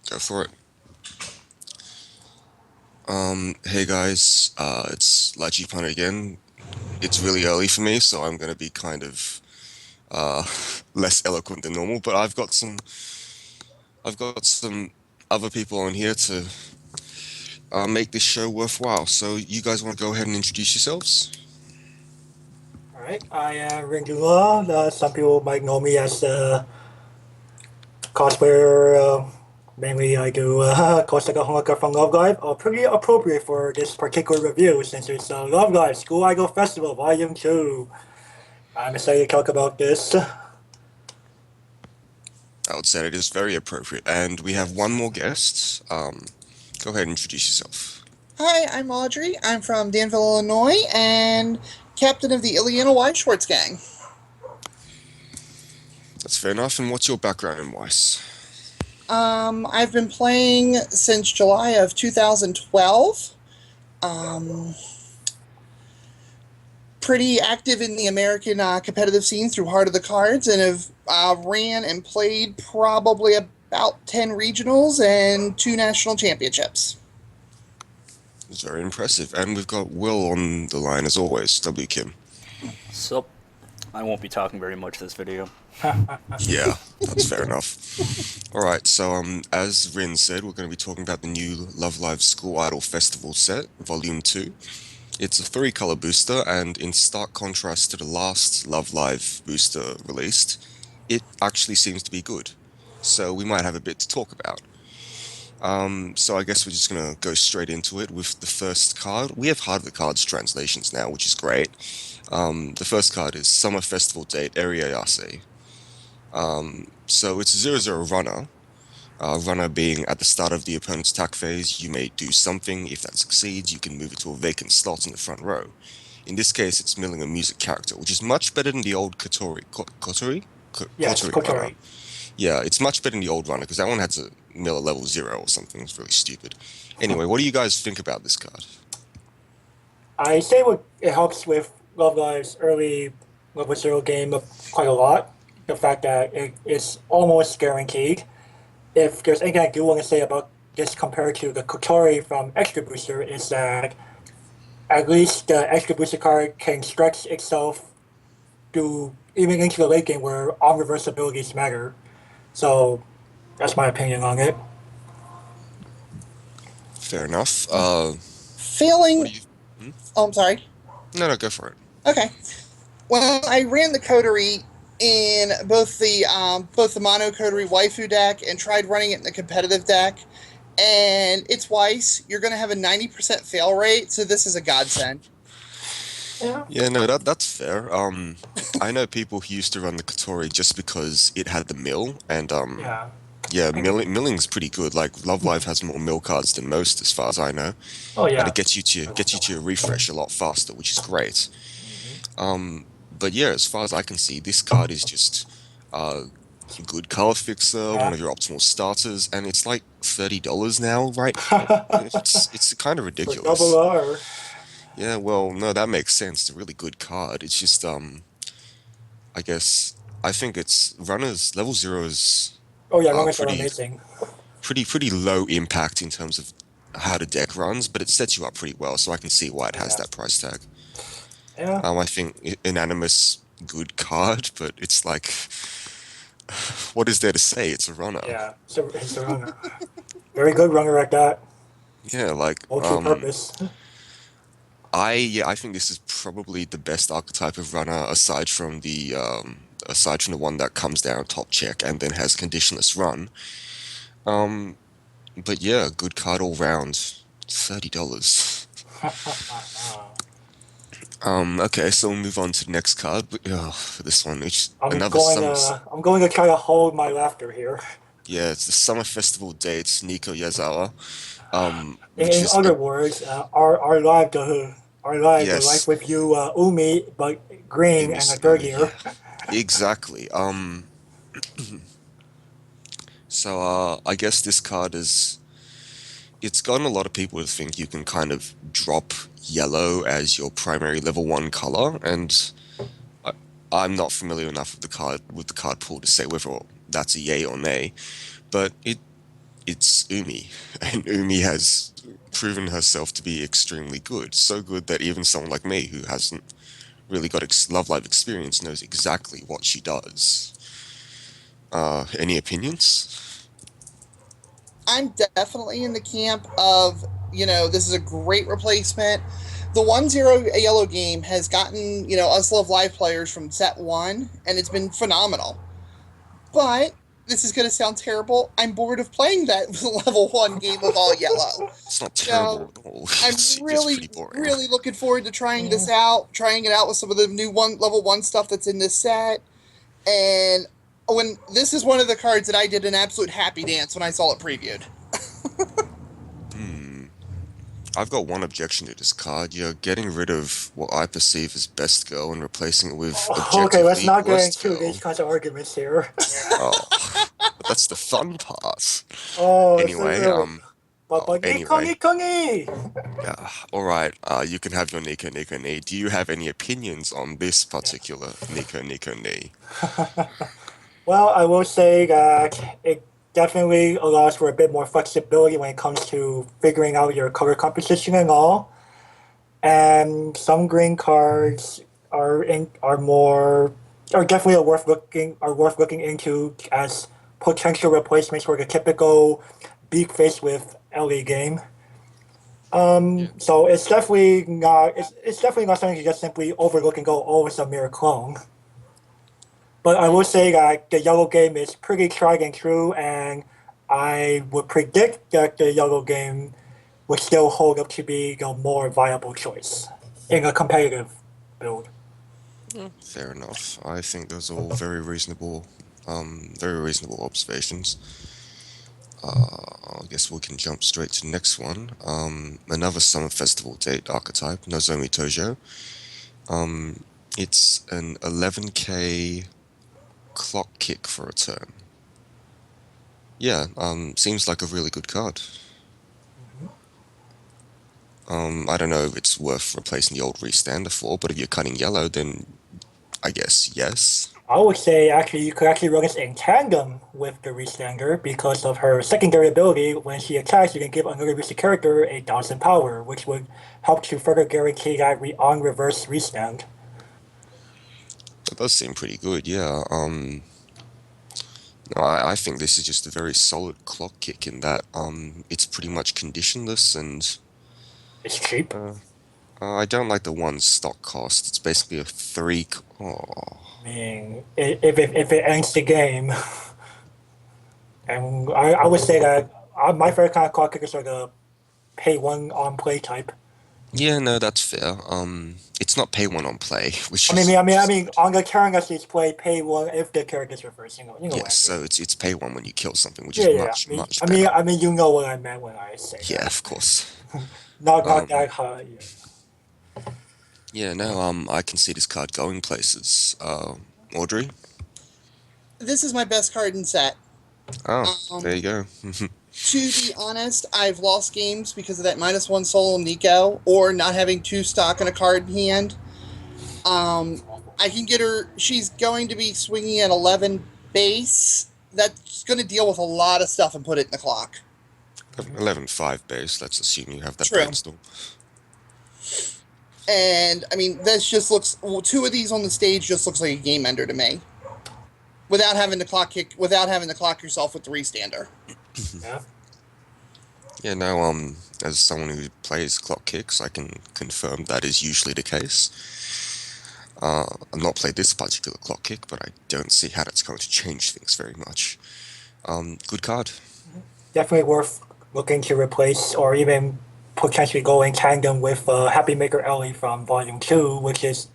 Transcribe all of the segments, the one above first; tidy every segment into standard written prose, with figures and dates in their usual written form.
Go for it. Hey guys, it's lycheepunnet again. It's really early for me, so I'm gonna be kind of uh, less eloquent than normal. But I've got some other people on here to make this show worthwhile. So you guys want to go ahead and introduce yourselves? Alright, I am Dunois. Some people might know me as the cosplayer. Mainly, I do cosplay a Honka from Love Live. Pretty appropriate for this particular review since it's Love Live School Idol Festival Volume 2. I'm excited to talk about this. I would say it is very appropriate. And we have one more guest. Go ahead and introduce yourself. Hi, I'm Audri. I'm from Danville, Illinois, and captain of the Weiss Schwarz gang. That's fair enough. And what's your background in Weiss? I've been playing since July of 2012. Um, Pretty active in the American competitive scene through Heart of the Cards, and have ran and played probably about 10 regionals and 2 national championships. It's very impressive. And we've got Will on the line as always. wkim. So, I won't be talking very much this video. Yeah, that's fair enough. All right, so as Rin said, we're going to be talking about the new Love Live School Idol Festival set, Volume 2. It's a 3-color booster, and in stark contrast to the last Love Live booster released, it actually seems to be good. So we might have a bit to talk about. So I guess we're just going to go straight into it with the first card. We have Heart of the Cards translations now, which is great. The first card is Summer Festival Date, Area Yase. So it's a 0/0 runner. Runner being at the start of the opponent's attack phase, you may do something. If that succeeds, you can move it to a vacant slot in the front row. In this case, it's milling a music character, which is much better than the old Kotori. Yes, Kotori runner. Kotori. Yeah, it's much better than the old runner because that one had to mill a level 0 or something. It's really stupid. Anyway, what do you guys think about this card? I say it helps with Love Live's early level 0 game quite a lot. The fact that it's almost guaranteed. If there's anything I do want to say about this compared to the Kotori from Extra Booster is that at least the Extra Booster card can stretch itself to even into the late game where on reverse abilities matter. So that's my opinion on it. Fair enough. What do Failing. you? Hmm? Oh, I'm sorry. No, go for it. Okay. Well, I ran the coterie in both the mono coterie waifu deck and tried running it in the competitive deck. And it's Weiss. You're going to have a 90% fail rate, so this is a godsend. Yeah. Yeah, no, that's fair. I know people who used to run the Kotori just because it had the mill, and Yeah. yeah, milling's pretty good. Like Love Live has more mill cards than most, as far as I know, Oh and yeah. it gets you to a refresh a lot faster, which is great. Mhm. But yeah, as far as I can see, this card is just uh, a good color fixer, one Yeah. of your optimal starters, and it's like $30 now, right now. It's kind of For double ridiculous. R. Yeah, well, no, that makes sense. It's a really good card. It's just I guess I think it's runners level zeros Oh yeah, are runners are pretty amazing. pretty low impact in terms of how the deck runs, but it sets you up pretty well, so I can see why it has Yeah. that price tag. Yeah. I think Inanimous good card, but it's like, what is there to say? It's a runner. Yeah. So it's a runner. Very good runner at that. Yeah, like Multi-purpose. I think this is probably the best archetype of runner aside from the one that comes down top check and then has conditionless run. Um, but yeah, good card all round. $30. Okay, so we'll move on to the next card. This one, which another summer. I'm going to try to hold my laughter here. Yeah, it's the summer festival dates, Nico Yazawa. Which In is other words, our life yes, with you, Umi, but green and a Amos third Umi. year. Exactly. So I guess this card is it's gotten a lot of people to think you can kind of drop yellow as your primary level 1 color, and I, I'm not familiar enough with the card pool to say whether that's a yay or nay, but it it's Umi, and Umi has proven herself to be extremely good. So good that even someone like me, who hasn't really got Love Live experience, knows exactly what she does. Any opinions? I'm definitely in the camp of, this is a great replacement. The 1-0 yellow game has gotten, us Love Live players from set one, and it's been phenomenal. But this is going to sound terrible. I'm bored of playing that level one game of all yellow. It's not So terrible at all. I'm It's pretty really, boring. really looking forward to trying Yeah. trying it out with some of the new level one stuff that's in this set. And when this is one of the cards that I did an absolute happy dance when I saw it previewed. Hmm. I've got one objection to this card. You're getting rid of what I perceive as best girl and replacing it with Okay, let's objectively not get worst into girl. these kinds of arguments here. Oh, but that's the fun part. Oh, it's Anyway, really. But Nico, anyway, Nico, Ni! all right. You can have your Nico Nico Ni. Do you have any opinions on this particular Nico Nico Ni? Well, I will say that it definitely allows for a bit more flexibility when it comes to figuring out your color composition and all. And some green cards are definitely worth looking into as potential replacements for the typical beak face with Ellie game. So it's definitely not something you just simply overlook and go, oh, it's a mere clone. But I will say that the yellow game is pretty tried and true, and I would predict that the yellow game would still hold up to be the more viable choice in a competitive build. Fair enough. I think those are all very reasonable observations. I guess we can jump straight to the next one. Another summer festival date archetype, Nozomi Tojo. It's an 11k clock kick for a turn. Yeah, seems like a really good card. I don't know if it's worth replacing the old restander for, but if you're cutting yellow, then I guess yes. I would say actually you could actually run this in tandem with the restander because of her secondary ability. When she attacks, you can give another boosted character 1,000 power, which would help to further guarantee that on reverse restand. That does seem pretty good, yeah. No, I think this is just a very solid clock kick in that it's pretty much conditionless and It's cheap. I don't like the one stock cost. It's basically a three. Oh, I mean, if it ends the game, and I would say that my favorite kind of clock kickers are the pay one on play type. yeah, no, that's fair. It's not pay one on play, which I mean, is I mean, on the turn as it's play, pay one if the character's reversed. You know what I yes. So mean. it's pay one when you kill something, which Yeah, is yeah. much better. I mean, you know what I meant when I say Yeah, that. of course. Not Um, that high. Yeah. yeah, no, I can see this card going places. Audrey. This is my best card in set. Oh, there you Um, go. to be honest, I've lost games because of that -1 solo Nico or not having two stock and a card in hand. I can get her. She's going to be swinging at 11 base. That's going to deal with a lot of stuff and put it in the clock. 11.5 base. Let's assume you have that True. brainstorm. And I mean, this just looks. Well, two of these on the stage just looks like a game ender to me. Without having to clock yourself with the restander. Yeah. Yeah, no, as someone who plays clock kicks, I can confirm that is usually the case. I've not played this particular clock kick, but I don't see how that's going to change things very much. Good card. Definitely worth looking to replace or even potentially go in tandem with Happy Maker Ellie from Volume 2, which is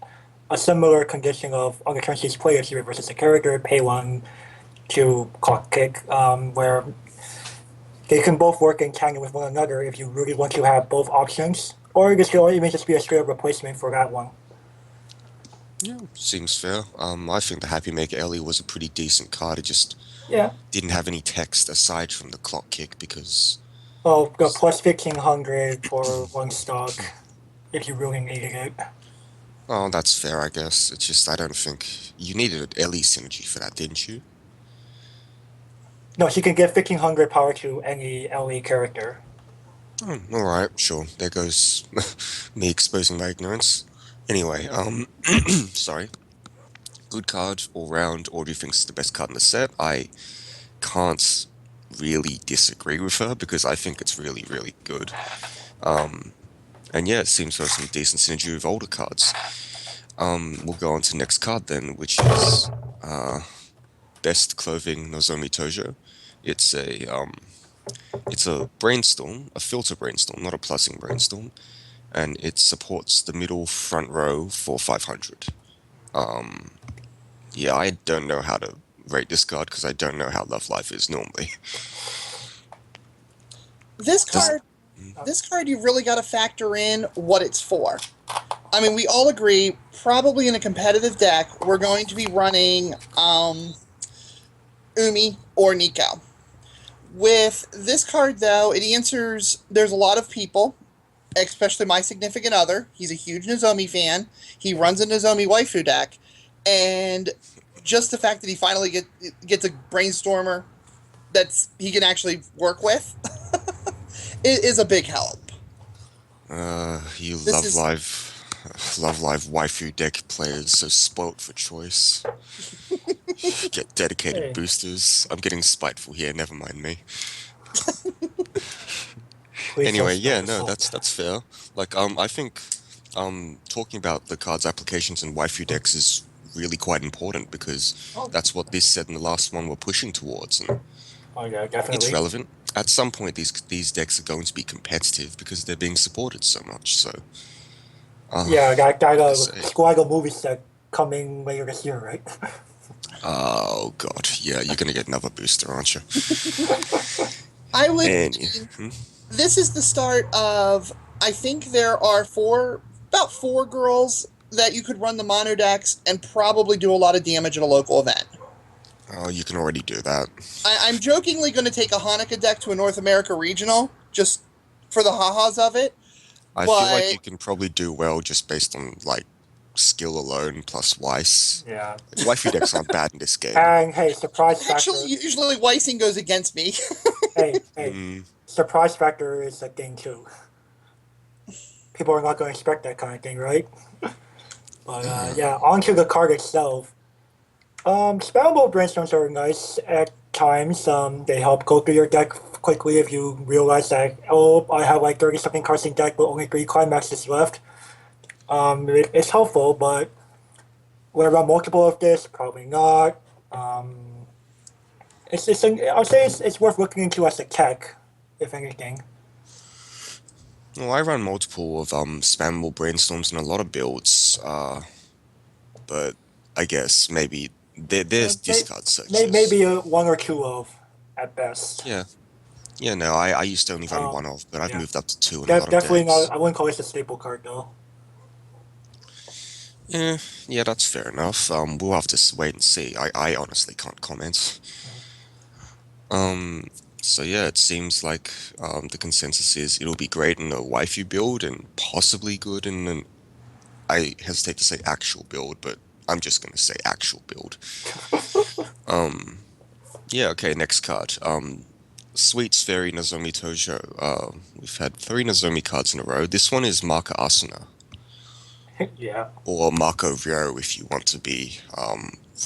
a similar condition of on the turn she's played, she reverses a character, pay one to clock kick, where they can both work in tandem with one another if you really want to have both options, or this could even just be a straight up replacement for that one. Yeah, seems fair. I think the Happy Maker Ellie was a pretty decent card. It just Yeah. didn't have any text aside from the clock kick because, Well, the plus 1500 for one stock if you really needed it. oh, that's fair, I guess. It's just I don't think you needed an Ellie synergy for that, didn't you? No, she can give 1500 power to any LE character. Oh, all right, sure. There goes me exposing my ignorance. Anyway, sorry. Good card all round. Audrey thinks it's the best card in the set. I can't really disagree with her because I think it's really, really good. And yeah, it seems to have some decent synergy with older cards. We'll go on to next card then, which is Best Clothing Nozomi Tojo. It's a brainstorm, a filter brainstorm, not a plussing brainstorm, and it supports the middle front row for 500. Yeah, I don't know how to rate this card because I don't know how Love Life is normally. This Does- card, this card, you've really got to factor in what it's for. I mean, we all agree, probably in a competitive deck, we're going to be running Umi or Nico. With this card, though, it answers. There's a lot of people, especially my significant other. He's a huge Nozomi fan. He runs a Nozomi waifu deck, and just the fact that he finally gets a Brainstormer that's he can actually work with is a big help. You This Love is- Love Live waifu deck players so spoilt for choice. Get dedicated Hey. boosters. I'm getting spiteful here. Never mind me. Please Anyway, don't yeah, spoil no, this. that's fair. Like, I think, talking about the cards applications and waifu decks is really quite important because that's what this set and the last one were pushing towards, and Oh yeah, definitely. it's relevant. At some point, these decks are going to be competitive because they're being supported so much. So, Yeah, got a say. Squaggle movie set coming later this year, right? Oh god, yeah, you're gonna get another booster, aren't you? I would. And This is the start of. I think there are about four girls that you could run the mono decks and probably do a lot of damage at a local event. oh, you can already do that. I'm jokingly going to take a Hanukkah deck to a North America regional just for the ha-has of it. I feel like But- you can probably do well just based on like skill alone plus Weiss. Yeah. Waifu decks aren't bad in this game. And hey, surprise factor. Actually, usually Weissing goes against me. hey, Mm, surprise factor is a thing too. People are not going to expect that kind of thing, right? But yeah, onto the card itself. Spammable brainstorms are nice at times. They help go through your deck quickly if you realize that, oh, I have like 30 something cards in deck, but only 3 climaxes left. It's helpful, but would I run multiple of this? Probably not. I'll say it's worth looking into as a tech, if anything. well, I run multiple of spammable brainstorms in a lot of builds, but I guess maybe there's discard searches. Maybe one or two of, at best. Yeah. Yeah, no, I used to only run one of, but I've yeah. moved up to 2 in a lot of Definitely decks. not. I wouldn't call this a staple card though. Yeah, that's fair enough. We'll have to wait and see. I honestly can't comment. So yeah, it seems like the consensus is it'll be great in a waifu build and possibly good in an, I hesitate to say actual build, but I'm just gonna say actual build. Yeah, okay, next card. Sweets Fairy Nozomi Tojo. We've had 3 Nozomi cards in a row. This one is Marka Asuna. Yeah. Or Marco Ryo if you want to be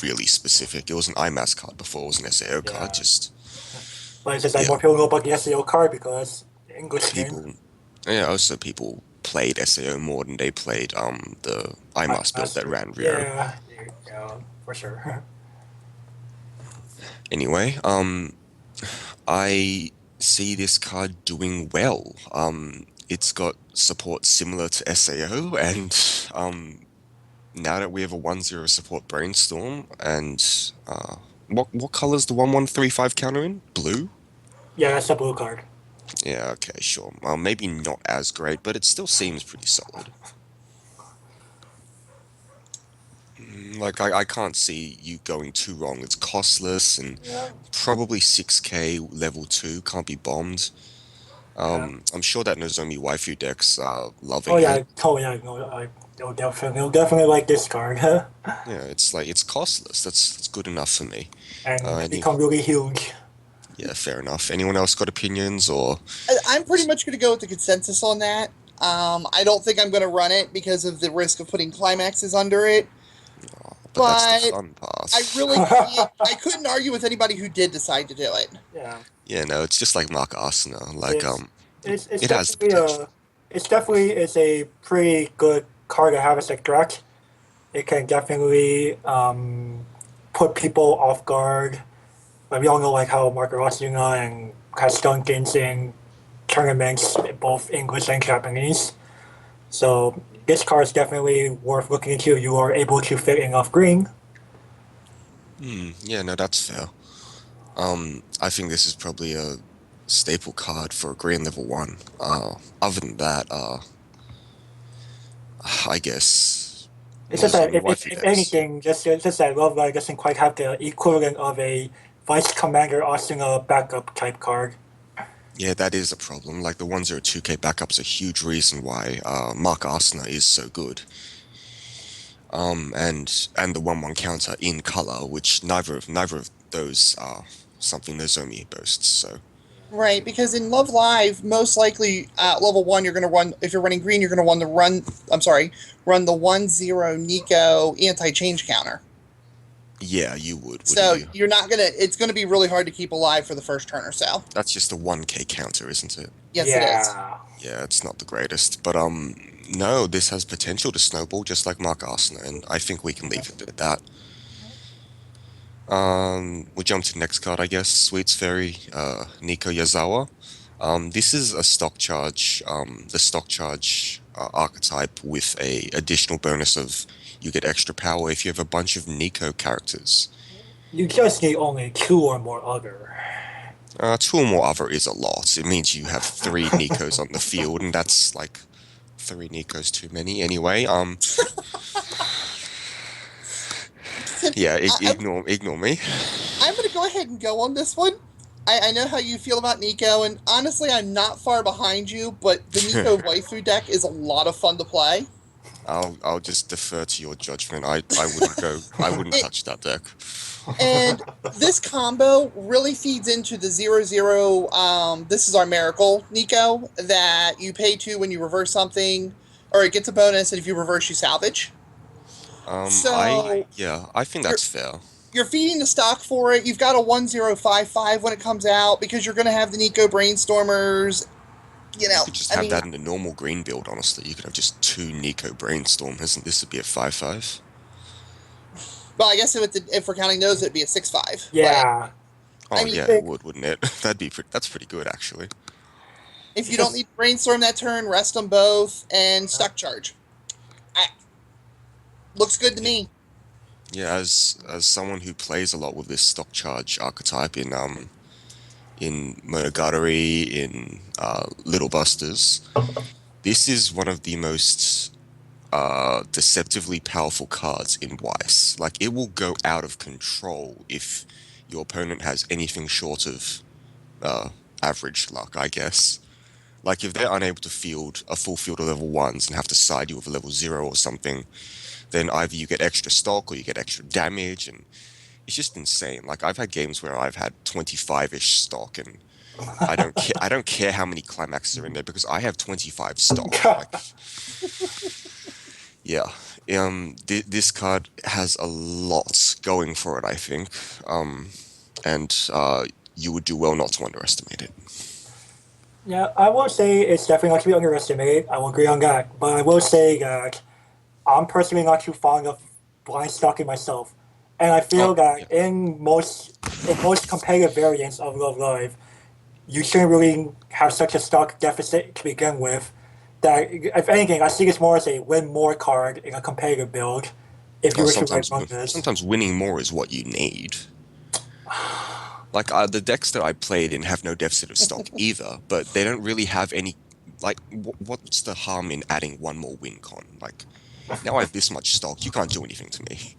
really specific. It was an IMAS card before, it was an SAO Yeah. card, just But it's just like Yeah. more people know about the SEO card because the English game. people yeah, also people played SAO more than they played the IMAS build that ran Ryo. Yeah, for sure. Anyway, I see this card doing well. It's got support similar to SAO, and now that we have a 1/0 support Brainstorm, and what color's the 1135 counter in? Blue? Yeah, that's a blue card. Yeah, okay, sure. Maybe not as great, but it still seems pretty solid. Like, I can't see you going too wrong. It's costless and Yeah. probably 6k level 2, can't be bombed. I'm sure that Nozomi waifu decks are loving Oh yeah, it. they'll definitely like this card. Yeah, it's like, it's costless. That's good enough for me. and and become really huge. Yeah, fair enough. Anyone else got opinions or? I'm pretty much going to go with the consensus on that. I don't think I'm going to run it because of the risk of putting climaxes under it. But that's the But fun part. I really can't. I couldn't argue with anybody who did decide to do it. Yeah, Yeah, no, it's just like Mark Arsenault. Like, it's it's it has the definitely potential. a pretty good card to have as a threat. It can definitely put people off guard. Like we all know like how Marco Asuna and has done games in tournaments, both English and Japanese. So this card is definitely worth looking into. You are able to fit enough green. Yeah, no, that's fair. I think this is probably a staple card for Green Level 1. Other than that, I guess It's just that Nozomi waifu if decks. anything, just that Love Live doesn't quite have the equivalent of a Vice Commander Asuna backup type card. Yeah, that is a problem. Like the 102k backup's a huge reason why Mark Arsenault is so good. And the 1/1 counter in color, which neither of those are something Nozomi boasts. So Right, because in Love Live, most likely at level 1, you're going to run, if you're running green, you're going to run the 1/0 Nico anti-change counter. yeah, you would, So wouldn't you? you're not going to, it's going to be really hard to keep alive for the first turn or so. That's just a 1k counter, isn't it? Yes, it is. Yeah. Yeah, it's not the greatest, but no, this has potential to snowball just like Mark Arsenault, and I think we can leave it at that. We'll jump to the next card, I guess. Sweets Fairy, Nico Yazawa. This is a stock charge, the stock charge archetype with a additional bonus of you get extra power if you have a bunch of Nico characters. You just need only two or more other. Two or more other is a lot. It means you have three Nikos on the field, and that's like three Nikos too many anyway. Yeah, ignore me. I'm going to go ahead and go on this one. I know how you feel about Nico, and honestly, I'm not far behind you, but the Nico waifu deck is a lot of fun to play. I'll just defer to your judgment. I wouldn't touch that deck. And this combo really feeds into the 0/0. This is our miracle, Nico, that you pay to when you reverse something, or it gets a bonus, and if you reverse, you salvage. I think that's fair. You're feeding the stock for it. You've got a 1055 when it comes out because you're going to have the Nico Brainstormers. You know, You could just have that in the normal green build, honestly. You could have just two Nico Brainstormers, and this would be a 5/5. Well, I guess if we're counting those, it'd be a 6/5. Yeah. Oh, I mean, yeah, it would, wouldn't it? That's pretty good, actually. If you don't need to brainstorm that turn, rest them both and stock charge. Looks good to me. Yeah, as someone who plays a lot with this stock charge archetype in Monogatari, in Little Busters, this is one of the most deceptively powerful cards in Weiss. Like, it will go out of control if your opponent has anything short of average luck, I guess. Like, if they're unable to field a full field of level 1s and have to side you with a level 0 or something, then either you get extra stock or you get extra damage, and it's just insane. Like, I've had games where I've had 25-ish stock, and I don't care. I don't care how many climaxes are in there because I have 25 stock. Like, yeah. This card has a lot going for it, I think. And you would do well not to underestimate it. Yeah, I will say it's definitely not to be underestimated. I will agree on that. But I will say that I'm personally not too fond of blind stocking myself. And I feel that in most competitive variants of Love Live, you shouldn't really have such a stock deficit to begin with. That if anything, I see this more as a win more card in a competitive build. If you were to run this. Sometimes winning more is what you need. Like, the decks that I played in have no deficit of stock either, but they don't really have any. Like, what's the harm in adding one more win con? Like, now I have this much stock, you can't do anything to me.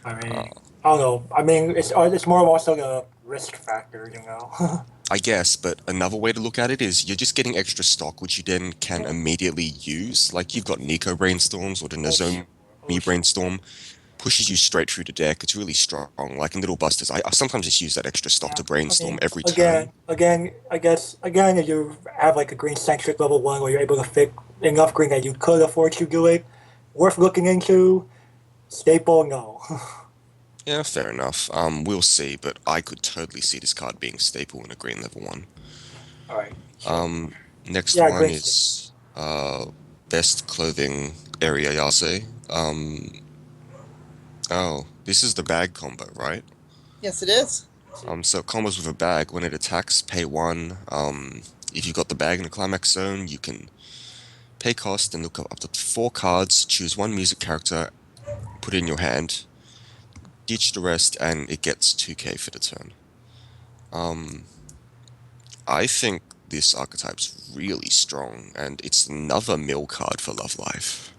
I mean, I don't know. I mean, it's more also the risk factor, you know. I guess, but another way to look at it is you're just getting extra stock, which you then can immediately use. Like, you've got Nico Brainstorms or the Nozomi Brainstorm. pushes you straight through the deck. It's really strong. Like in Little Busters, I sometimes just use that extra stuff Yeah, to I brainstorm mean, every turn. I guess, again, if you have like a green centric level one where you're able to fit enough green that you could afford to do it, worth looking into. Staple, no. Yeah, fair enough. We'll see, but I could totally see this card being staple in a green level one. All right, sure. Um, Next Yeah, one green staple. is best clothing area Yase. Oh, this is the bag combo, right? Yes, it is. So it combos with a bag. When it attacks, pay one. If you've got the bag in the climax zone, you can pay cost and look up to 4 cards, choose one music character, put it in your hand, ditch the rest, and it gets 2k for the turn. Um, I think this archetype's really strong, and it's another mill card for Love Life.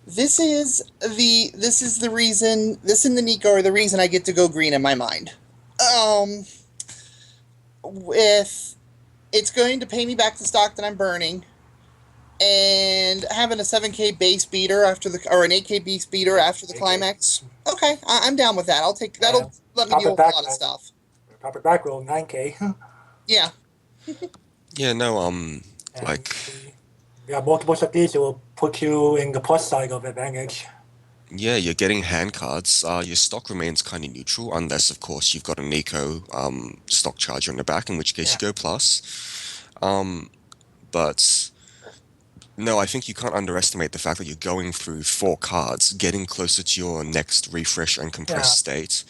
This is the reason. This and the Nico are the reason I get to go green in my mind. With it's going to pay me back the stock that I'm burning, and having a 7k base beater after the or an 8k base beater after the 8K. climax. Okay, I'm down with that. I'll take Yeah. that'll let me Pop deal it with a back, lot of man. stuff. Proper back roll, 9K. Yeah. Yeah, no, And like, we have multiples of these, it will put you in the plus side of advantage. yeah, you're getting hand cards. Your stock remains kind of neutral, unless, of course, you've got a Nico stock charger in the back, in which case you go plus. But no, I think you can't underestimate the fact that you're going through 4 cards, getting closer to your next refresh and compressed state.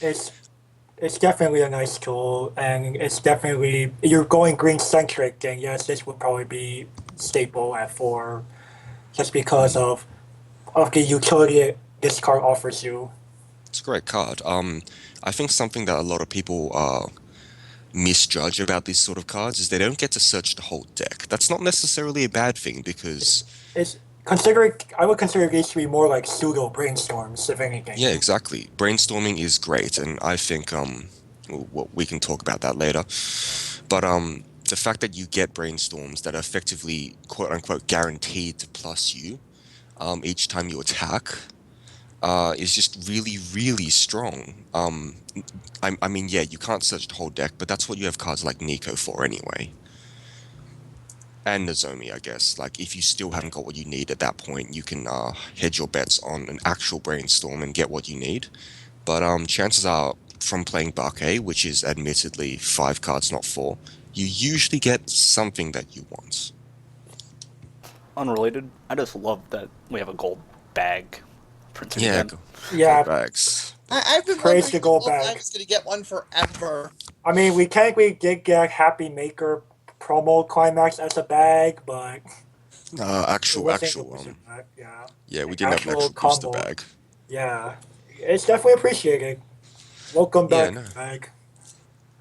It's definitely a nice tool, and it's definitely you're going green centric. Then yes, this would probably be staple at 4, just because of the utility this card offers you. It's a great card. I think something that a lot of people misjudge about these sort of cards is they don't get to search the whole deck. That's not necessarily a bad thing because, It's I would consider these to be more like pseudo brainstorms, if anything. yeah, exactly. Brainstorming is great, and I think we can talk about that later. But the fact that you get brainstorms that are effectively quote unquote guaranteed to plus you each time you attack is just really, really strong. I mean, yeah, you can't search the whole deck, but that's what you have cards like Nico for anyway. And Nozomi, I guess. Like, if you still haven't got what you need at that point, you can hedge your bets on an actual brainstorm and get what you need. But chances are, from playing Barquet, which is admittedly 5 cards, not 4, you usually get something that you want. Unrelated, I just love that we have a gold bag printed Yeah, again. Yeah, gold bags. I've been Praise wondering the if gold I bag. was going to get one forever. I mean, we technically did get Happy Maker promo climax as a bag, but it Actual, wasn't actual. the wizard bag. Yeah, Yeah, we didn't have an actual actual booster combo. bag. Yeah, it's definitely appreciated. Welcome Yeah, back, no. bag.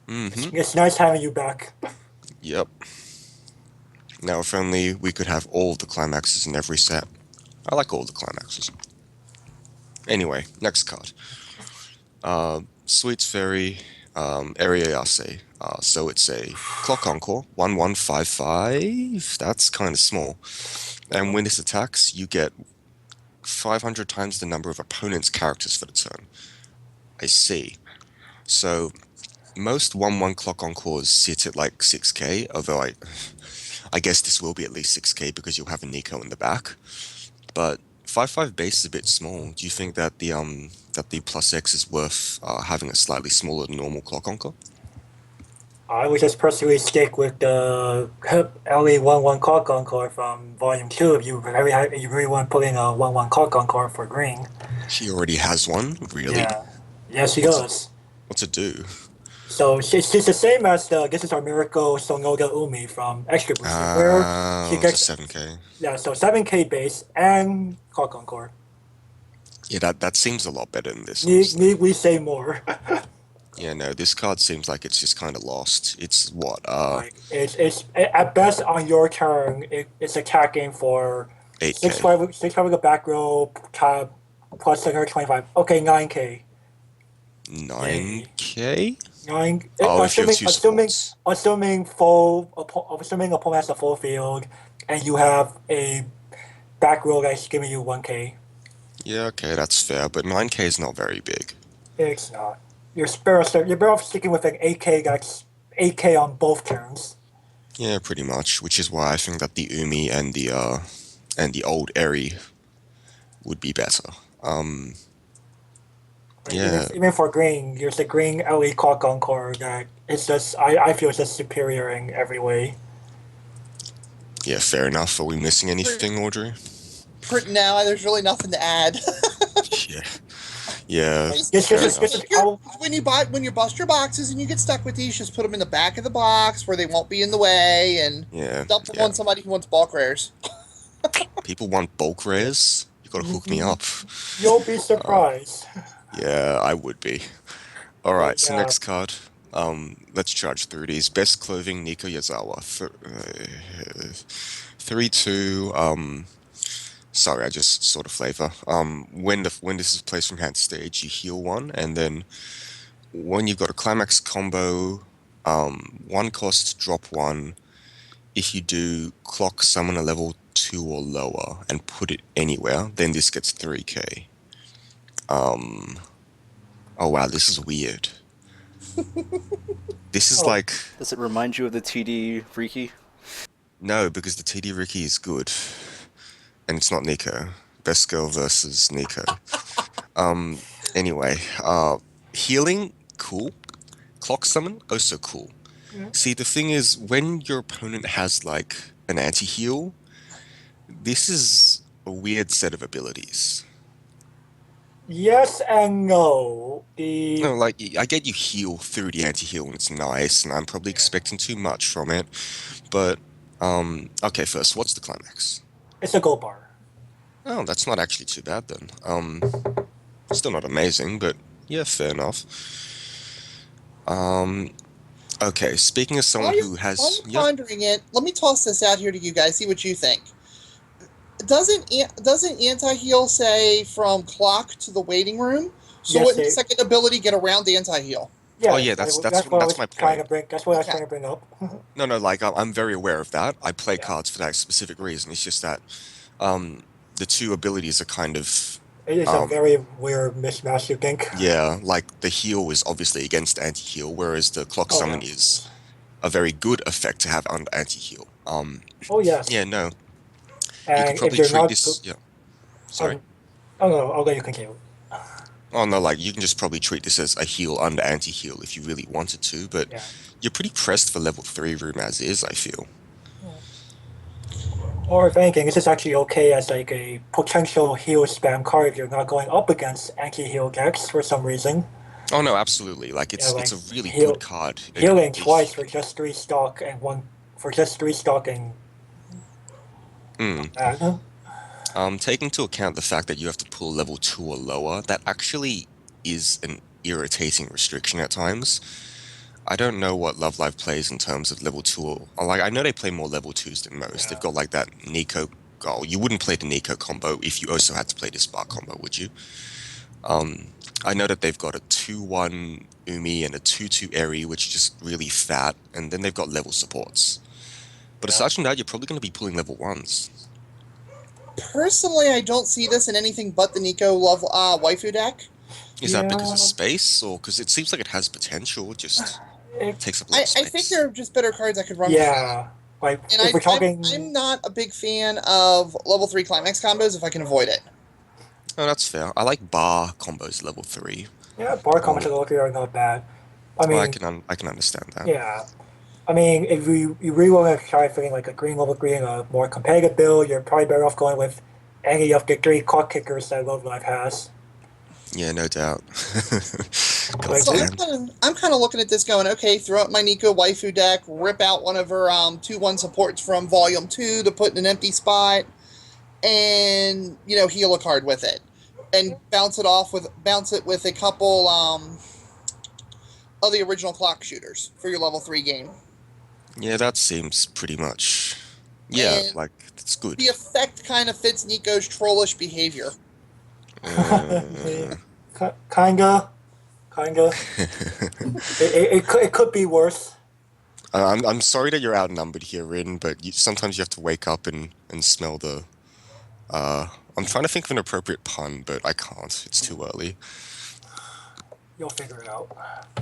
Mm-hmm. It's nice having you back. Yep. Now, if only we could have all the climaxes in every set. I like all the climaxes. Anyway, next card. Sweets Fairy, Area Yase. So it's a Clock Encore, 1155. That's kind of small. And when this attacks, you get 500 times the number of opponent's characters for the turn. I see. So most 1/1 Clock Encores sit at like 6k, although I guess this will be at least 6k because you'll have a Nico in the back. But 5/5 base is a bit small. Do you think that the plus X is worth having a slightly smaller than normal Clock Encore? I would just personally stick with the LE11 Clock Encore from Volume 2 if you really want to put in a 1/1 Clock Encore for green. She already has one? Really? Yeah. Yes, he What's does. What's it do? So she's the same as this is our Miracle Sonoda Umi from Extra Booster, where she It's a gets 7k. yeah, so 7K base and Clock Encore. Yeah, that seems a lot better than this, Need honestly. we say more? Yeah, no, this card seems like it's just kind of lost. It's what, Like it's at best on your turn, it's attacking for 8k. 6/5 with a back row tab plus 125. Okay, 9K. 9k? 9. Oh, if you have two Assuming spots. assuming opponent has a full field, and you have a back row that's giving you 1K. Yeah, okay, that's fair, but 9k is not very big. It's not. You're better off sticking with an 8K that's 8K on both turns. Yeah, pretty much, which is why I think that the Umi and the old Eri would be better. Like Yeah, even for green, there's a green LE clock encore that it's just I feel it's just superior in every way. yeah, fair enough. Are we missing anything, Audrey? Now there's really nothing to add. Yeah, yeah, This fair is enough. When you bust your boxes and you get stuck with these, just put them in the back of the box where they won't be in the way, and Yeah, dump them yeah. on somebody who wants bulk rares. People want bulk rares. You gotta hook me up. You'll be surprised. Yeah, I would be. All But right, so yeah, next card. Let's charge through these. Best clothing, Nico Yazawa. 3-2. Sorry, I just sort of flavor. When this is placed from hand to stage, you heal one, and then when you've got a climax combo, one cost, drop one. If you do clock summon a level 2 or lower and put it anywhere, then this gets 3k. Oh wow, this is weird. This is oh, like Does it remind you of the TD Freaky? no, because the TD Ricky is good, and it's not Nico. Best girl versus Nico. Anyway, healing, cool. Clock summon, also cool. yeah. See, the thing is, when your opponent has like an anti-heal, this is a weird set of abilities. Yes and no. The No, like I get you heal through the anti-heal and it's nice, and I'm probably expecting too much from it. But okay, first, what's the climax? it's a gold bar. Oh, that's not actually too bad then. Still not amazing, but yeah, fair enough. Okay, speaking of someone who While has, you're yep. pondering it, let me toss this out here to you guys. See what you think. Doesn't anti-heal say from clock to the waiting room? So Yes, wouldn't the second ability get around the anti-heal? Oh yeah, yes, that's what I that's was my trying to point. bring. That's what I was Okay. trying to bring up. No, no, like I'm very aware of that. I play Yeah. cards for that specific reason. It's just that the two abilities are kind of It is a um very weird mismatch. You think? yeah, like the heal is obviously against anti-heal, whereas the clock Oh summon yeah. is a very good effect to have under anti-heal. Oh Yeah, yes. no, you could And if probably you're treat not, this. Yeah, sorry. um, oh no, I'll let you continue. Oh no, like you can just probably treat this as a heal under anti-heal if you really wanted to, but Yeah. you're pretty pressed for level 3 room as is, I feel. Or if anything, this is actually okay as like a potential heal spam card if you're not going up against anti-heal decks for some reason. Oh no, absolutely. Like Yeah, it's like a really good heal card. healing twice for just 3 stock and one for just 3 stock and Mm. that. Take into account the fact that you have to pull level 2 or lower, that actually is an irritating restriction at times. I don't know what Love Live plays in terms of level 2 or like I know they play more level 2s than most. They've Yeah. got like that Nico goal. You wouldn't play the Nico combo if you also had to play the Spark combo, would you? I know that they've got a 2-1 Umi and a 2-2 Eri, which is just really fat, and then they've got level supports. But Yeah. aside from that, you're probably going to be pulling level 1s. Personally, I don't see this in anything but the Nico love waifu deck. Is that because Yeah. of space, or because it seems like it has potential, it just It, takes up a lot of I think space? there are just better cards I could run with that. yeah. Like And if we're I'm talking, not a big fan of level 3 climax combos if I can avoid it. Oh, that's fair. I like bar combos level 3. yeah, bar comments Um, are not bad. I well, mean, I can understand that. yeah. I mean, if you really want to try fitting like a green level green, a more competitive build, you're probably better off going with any of the 3 clock kickers that Love Live has. Yeah, no doubt. God Like So this, damn. I'm kind of looking at this going, okay, throw out my Nico waifu deck, rip out one of her 2-1 supports from Volume 2 to put in an empty spot, and, heal a card with it. And bounce it with a couple of the original clock shooters for your level 3 game. Yeah, that seems pretty much. Yeah, And like, it's good. the effect kind of fits Nico's trollish behavior. Uh, kinda, kinda. It could be worse. I'm sorry that you're outnumbered here, Rin, but sometimes you have to wake up and smell the I'm trying to think of an appropriate pun, but I can't. It's too early. You'll figure it out.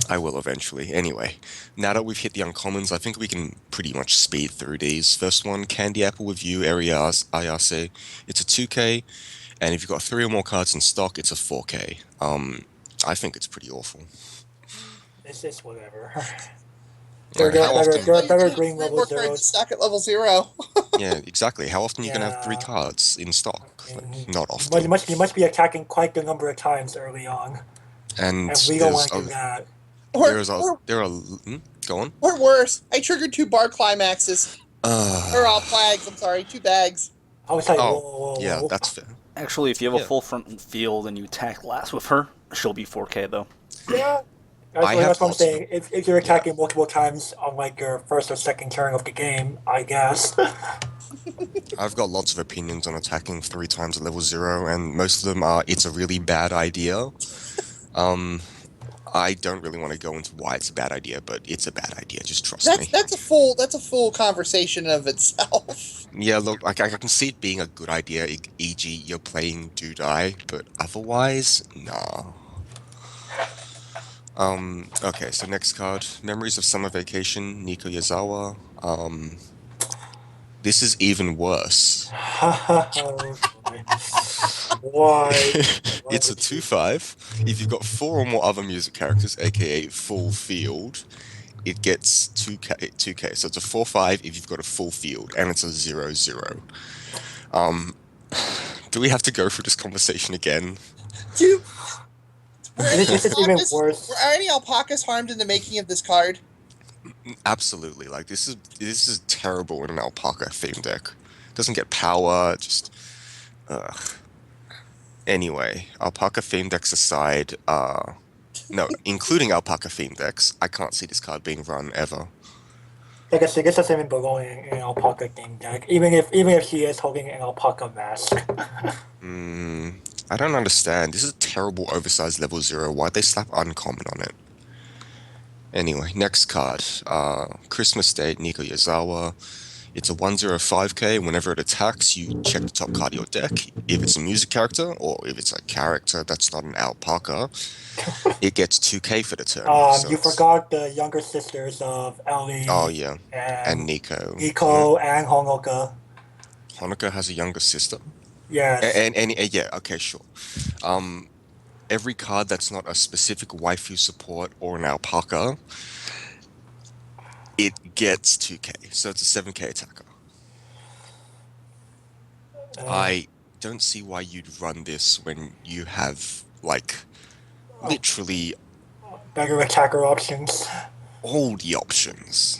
I will eventually. Anyway, now that we've hit the uncommons, I think we can pretty much speed through these. First one, Candy Apple with You, Ayase. It's a 2K, and if you've got 3 or more cards in stock, it's a 4K. I think it's pretty awful. It's just whatever. Like, how often? There are better You green have level more cards in zeros. stock at level 0. Yeah, exactly. How often are you gonna have 3 Yeah. cards in stock? Like, not You must be attacking quite a number of times early on, And and we don't want to do that. go on. Or worse, I triggered 2 bar climaxes. Or plagues, I'm sorry, 2 bags. I was like, Oh, whoa. yeah, that's fair. Actually, if you have Yeah. a full front field and you attack last with her, she'll be 4K though. Yeah. I have That's what I'm lots of- saying. If you're attacking multiple times on like your first or second turn of the game, I guess. I've got lots of opinions on attacking 3 times at level 0, and most of them are it's a really bad idea. I don't really want to go into why it's a bad idea, but it's a bad idea. Just trust me. That's a full conversation of itself. Yeah, look, like I can see it being a good idea, e.g., you're playing Do Die, but otherwise, nah. Okay, so next card, Memories of Summer Vacation, Nico Yazawa. This is even worse. Why? It's a 2/5. If you've got 4 or more other music characters, aka full field, it gets 2K. So it's a 4/5 if you've got a full field, and it's a 0/0. Do we have to go through this conversation again? Dude, This is even worse. were any alpacas harmed in the making of this card? Absolutely. Like this is terrible in an alpaca theme deck. Doesn't get power. Just Anyway, alpaca theme decks aside, no, including alpaca theme decks, I can't see this card being run ever. I guess this doesn't even belong in an alpaca game deck. Even if she is holding an alpaca mask. I don't understand. This is a terrible oversized level 0. Why'd they slap uncommon on it? Anyway, next card. Christmas Date, Nico Yazawa. It's a 1/05K. Whenever it attacks, you check the top card of your deck. If it's a music character, or if it's a character that's not an alpaca, it gets 2K for the turn. So You forgot the younger sisters of Ellie. Oh, yeah. And and Nico. Nico and Honoka. Honoka has a younger sister. Yes. Yeah, okay, sure. Every card that's not a specific waifu support or an alpaca, it gets 2K, so it's a 7K attacker. I don't see why you'd run this when you have, like, literally Better attacker options. all the options.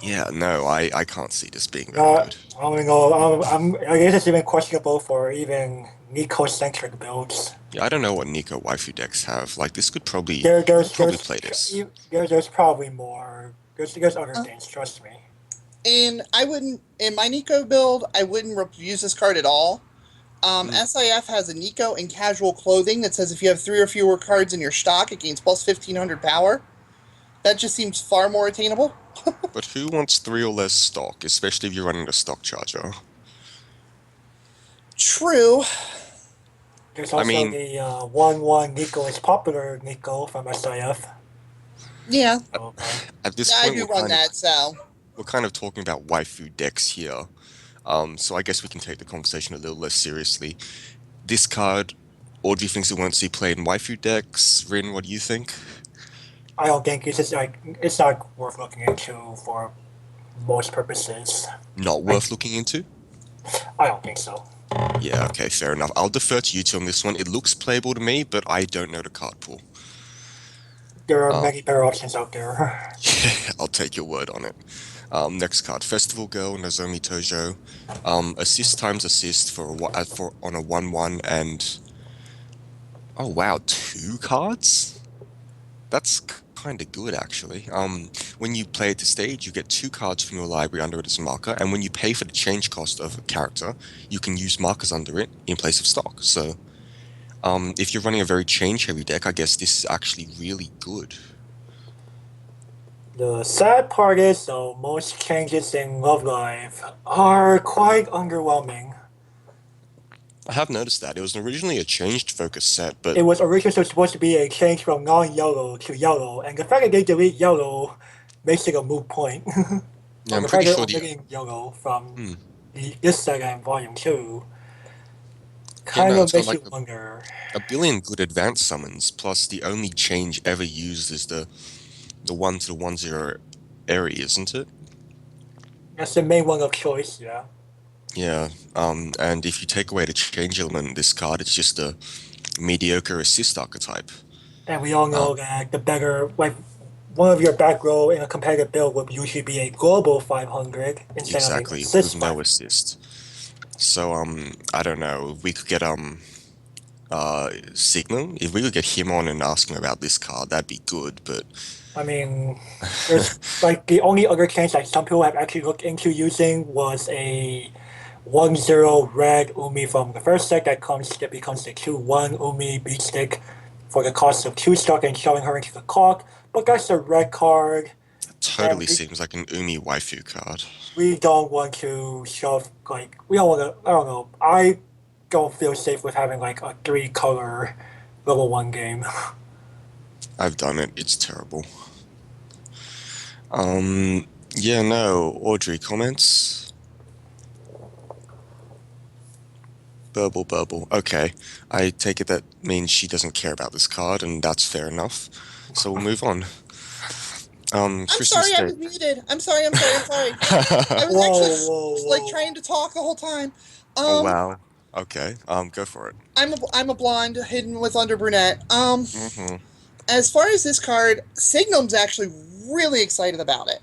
Yeah, no, I can't see this being very good. I don't know. I guess it's even questionable for even Nico-centric builds. Yeah, I don't know what Nico waifu decks have. Like, this could probably There's play this. There's probably more. There's other things. Trust me. And in my Nico build, I wouldn't use this card at all. SIF has a Nico in casual clothing that says if you have 3 or fewer cards in your stock, it gains plus 1500 power. That just seems far more attainable. But who wants 3 or less stock, especially if you're running a stock charger? True. There's also the 1/1 Nico is popular Nico from SIF. Yeah, At this I point, do run that, so. we're kind of talking about waifu decks here. So I guess we can take the conversation a little less seriously. This card, Audri thinks it won't see played in waifu decks. Rin, what do you think? I don't think it's not worth looking into for most purposes. Not worth looking into? I don't think so. Yeah, okay, fair enough. I'll defer to you two on this one. It looks playable to me, but I don't know the card pool. There are many better options out there. Yeah, I'll take your word on it. Next card, Festival Girl, Nozomi Tojo. Assist times assist for on a 1/1 and... Oh wow, 2 cards? That's kind of good, actually. When you play it to stage, you get 2 cards from your library under it as a marker, and when you pay for the change cost of a character, you can use markers under it in place of stock. So, if you're running a very change-heavy deck, I guess this is actually really good. The sad part is, though, most changes in Love Live are quite underwhelming. I have noticed that. It was originally a changed focus set, but It was originally supposed to be a change from non-yellow to yellow, and the fact that they delete yellow makes it a moot point. yeah, Or I'm the pretty fact they're sure the omitting yellow from hmm. this set and volume 2 Yeah, kind no, of it's got makes like you wonder. a billion good advanced summons, plus the only change ever used is the 1 to the 1/0 area, isn't it? That's the main one of choice, yeah. Yeah, and if you take away the change element in this card, it's just a mediocre assist archetype. And we all Um, know that the better, like, one of your back row in a competitive build would usually be a global 500 instead of an exactly, with assist no 500. assist. So, I don't know, if we could get, Signal, if we could get him on and ask him about this card, that'd be good, but I mean, there's like the only other change that some people have actually looked into using was a 1/0 red Umi from the first set that becomes the 2/1 Umi beat stick for the cost of 2 stock and shoving her into the clock. But that's a red card, and totally seems like an Umi waifu card. we don't want to shove like we don't want to. I don't know. I don't feel safe with having like a 3-color level 1 game. I've done it, it's terrible. Yeah, no, Audrey, comments? Burble, burble. Okay, I take it that means she doesn't care about this card, and that's fair enough. So we'll move on. I'm Christmas sorry, I Day. was muted. I'm sorry. I was actually Whoa, whoa, like whoa! trying to talk the whole time. Oh Um, wow. Okay. Go for it. I'm a blonde hidden with under brunette. Mm-hmm. As far as this card, Signum's actually really excited about it.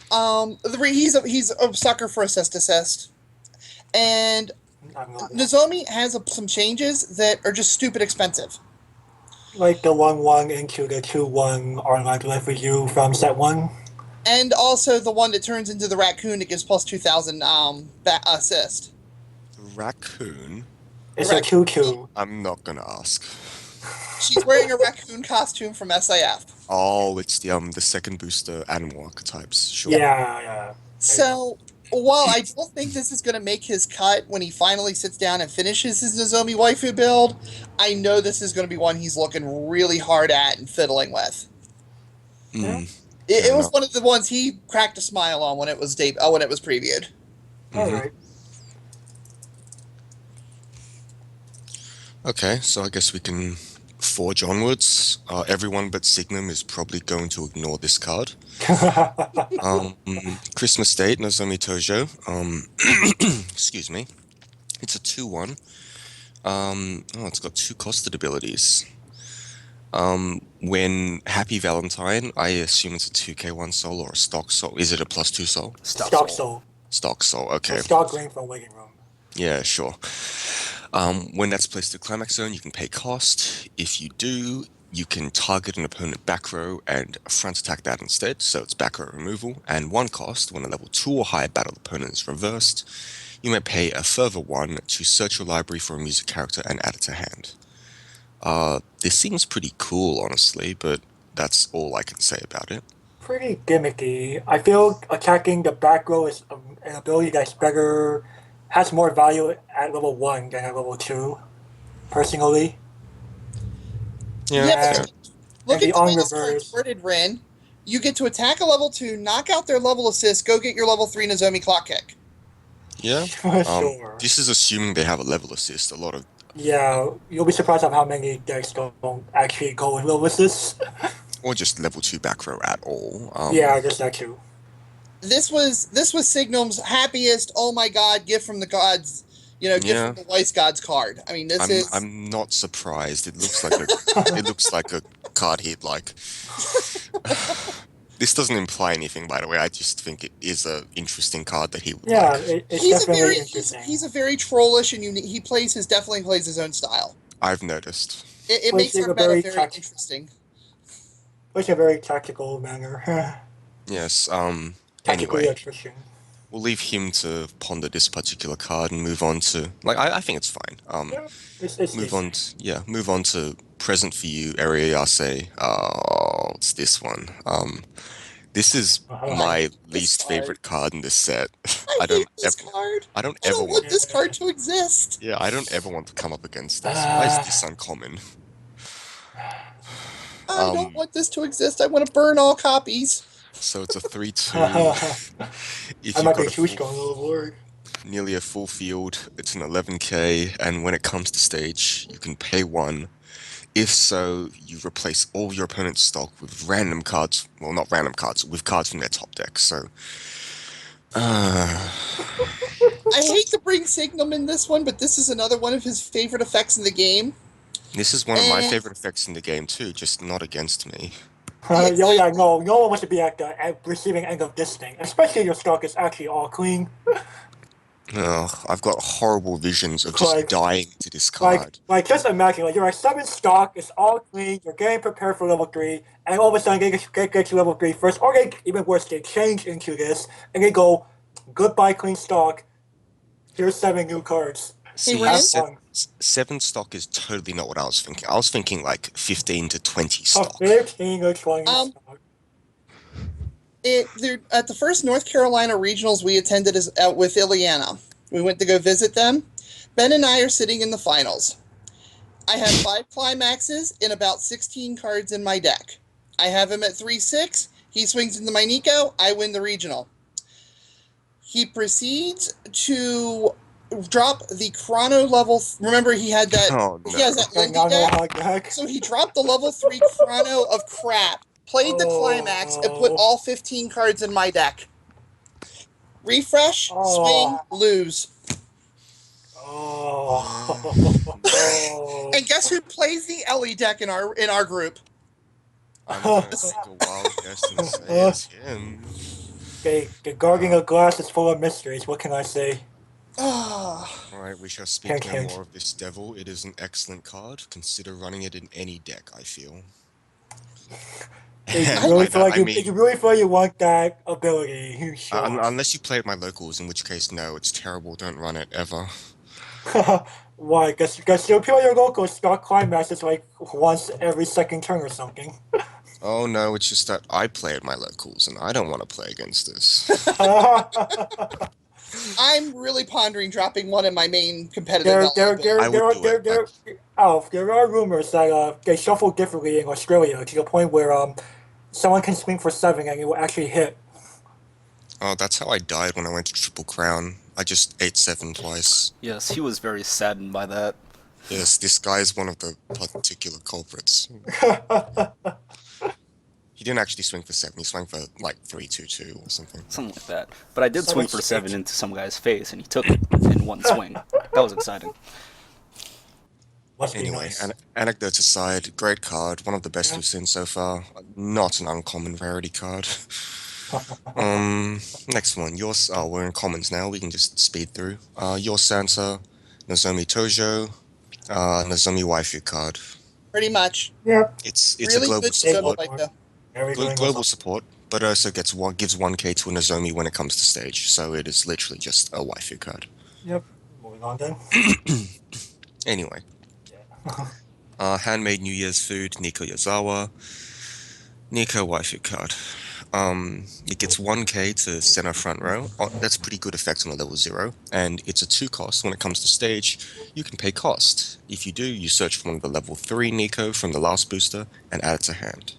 He's a sucker for assist, and I'm not- Nozomi has some changes that are just stupid expensive. Like the 1/1 into the 2/1 are like left with you from set 1. And also the one that turns into the raccoon that gives plus 2,000 assist. Raccoon. It's a 2/2. I'm not gonna ask. She's wearing a raccoon costume from SIF. Oh, it's the second booster animal archetypes. Sure. Yeah, yeah. So while I don't think this is going to make his cut when he finally sits down and finishes his Nozomi waifu build, I know this is going to be one he's looking really hard at and fiddling with. Mm. It was enough. one of the ones he cracked a smile on when it was when it was previewed. Mhm. Alright. Okay, so I guess we can forge onwards. Everyone but Signum is probably going to ignore this card. Christmas date, Nozomi Tojo. Excuse me. It's a 2/1. It's got 2 costed abilities. When Happy Valentine, I assume it's a 2k1 soul or a stock soul. Is it a +2 soul? Stock soul. Stock soul, okay. Stock green from waiting room. Yeah, sure. When that's placed to climax zone, you can pay cost. If you do, you can target an opponent back row and front attack that instead, so it's back row removal. And 1 cost, when a level 2 or higher battle opponent is reversed, you may pay a further 1 to search your library for a music character and add it to hand. This seems pretty cool, honestly, but that's all I can say about it. Pretty gimmicky. I feel attacking the back row is an ability that's better, has more value at level 1 than at level 2, personally. Yeah, Yeah, fair. Look And at the the way on this card's reverse. worded, Rin. You get to attack a level 2, knock out their level assist, go get your level 3 Nozomi clock kick. Yeah. Sure. This is assuming they have a level assist. A lot of Yeah, you'll be surprised at how many decks don't actually go with level assist. or just level 2 back row at all. Yeah, I guess that too. This was Signum's happiest, oh my god, gift from the gods, gift Yeah. from the Weiss gods card. I mean, I'm not surprised. It looks like it looks like a card he'd like. This doesn't imply anything, by the way. I just think it is a interesting card that he would Yeah, like. it's he's a definitely very interesting. he's a very trollish and unique. He definitely plays his own style. I've noticed. It Plays makes in our a meta very very tact- interesting. It's a very tactical manner. Yes. Tactically Anyway, efficient. we'll leave him to ponder this particular card and move on to I think it's fine. Yeah, it's Move decent. on to present for you, Area Yase. Oh, it's this one. This is Uh-huh. my This least card. favorite card in this set. I I don't hate this ever, card. I don't I ever don't want want, this card to exist. yeah, I don't ever want to come up against this. Why is this uncommon? I don't want this to exist. I want to burn all copies. So it's a 3/2. I If you've might be got a too full, strong, oh lord. nearly a full field, it's an 11k, and when it comes to stage, you can pay 1. If so, you replace all your opponent's stock with random cards. Well, not random cards, with cards from their top deck. So, I hate to bring Signum in this one, but this is another one of his favorite effects in the game. this is one of my Eh. favorite effects in the game too, just not against me. Yeah, Yeah, no one wants to be at the receiving end of this thing, especially if your stock is actually all clean. Ugh, I've got horrible visions of just Like- dying to this card. Like just imagine, like you're at 7 stock, it's all clean, you're getting prepared for level 3, and all of a sudden they get to level 3 first, or they, even worse, they change into this, and they go, goodbye clean stock, here's 7 new cards. See, Ren? seven stock is totally not what I was thinking. I was thinking like 15 to 20 A stock. 15 or 20 Um, stock. At the first North Carolina regionals we attended out with Ileana. We went to go visit them. Ben and I are sitting in the finals. I have 5 climaxes and about 16 cards in my deck. I have him at 3-6. He swings into my Nico. I win the regional. He proceeds to drop the chrono level. Remember, he had that. Oh, He no. has that Okay, Lindy now deck. how the heck. So he dropped the level 3 chrono of crap, played the climax, and put Oh. all 15 cards in my deck. Refresh, Oh. swing, lose. Oh. And guess who plays the Ellie deck in our group? I'm gonna take a wild guess and say it's him. Okay, the Guardian of Glass is full of mysteries, what can I say? Alright, we shall speak no Hint. more of this devil. It is an excellent card. Consider running it in any deck, I feel. If And you really by feel that, like I mean, if you really feel you want that ability, sure. unless you play at my locals, in which case, no, it's terrible. Don't run it ever. Why? Because you play your local stock climaxes like once every second turn or something. Oh no, it's just that I play at my locals, and I don't want to play against this. I'm really pondering dropping one in my main competitive element. I would do it, there are rumors that they shuffle differently in Australia to the point where someone can swing for 7 and it will actually hit. Oh, that's how I died when I went to Triple Crown. I just ate 7 twice. Yes, he was very saddened by that. Yes, this guy is one of the particular culprits. He didn't actually swing for 7, he swung for like 3-2-2 or something. Something like that. But I did So swing much for 7 shit. into some guy's face, and he took it in one swing. That was exciting. Must be Anyway, nice. anecdotes aside, great card, one of the best Yeah. we've seen so far. Not an uncommon rarity card. Next one. We're in commons now. We can just speed through. Your Santa, Nozomi Tojo, Nozomi waifu card. Pretty much. Yep. It's Really a global good support. Like Very good. Global support, but also gives 1k to a Nozomi when it comes to stage. So it is literally just a waifu card. Yep. Moving on then. Anyway, Yeah. handmade New Year's food, Nico Yazawa. Nico waifu card. It gets 1k to center front row. Oh, that's pretty good effect on a level 0. And it's a 2 cost. When it comes to stage, you can pay cost. If you do, you search for one of the level 3 Nico from the last booster and add it to hand.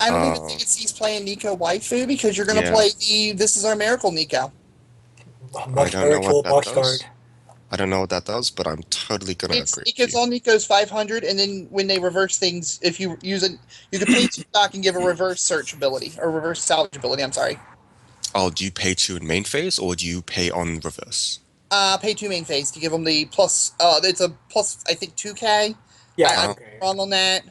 I don't even think it's he's playing Nico waifu because you're gonna Yeah. play the This Is Our Miracle Nico. Much don't better know what tool that box does. card. I don't know what that does, but I'm totally gonna agree. It gets all Nico's 500, and then when they reverse things, if you use it, you can pay 2 stock and give a reverse search ability or reverse salvage ability. I'm sorry. Oh, do you pay 2 in main phase or do you pay on reverse? Pay 2 main phase to give them the plus. It's a plus. I think 2k. Yeah. I'm Okay. wrong on that.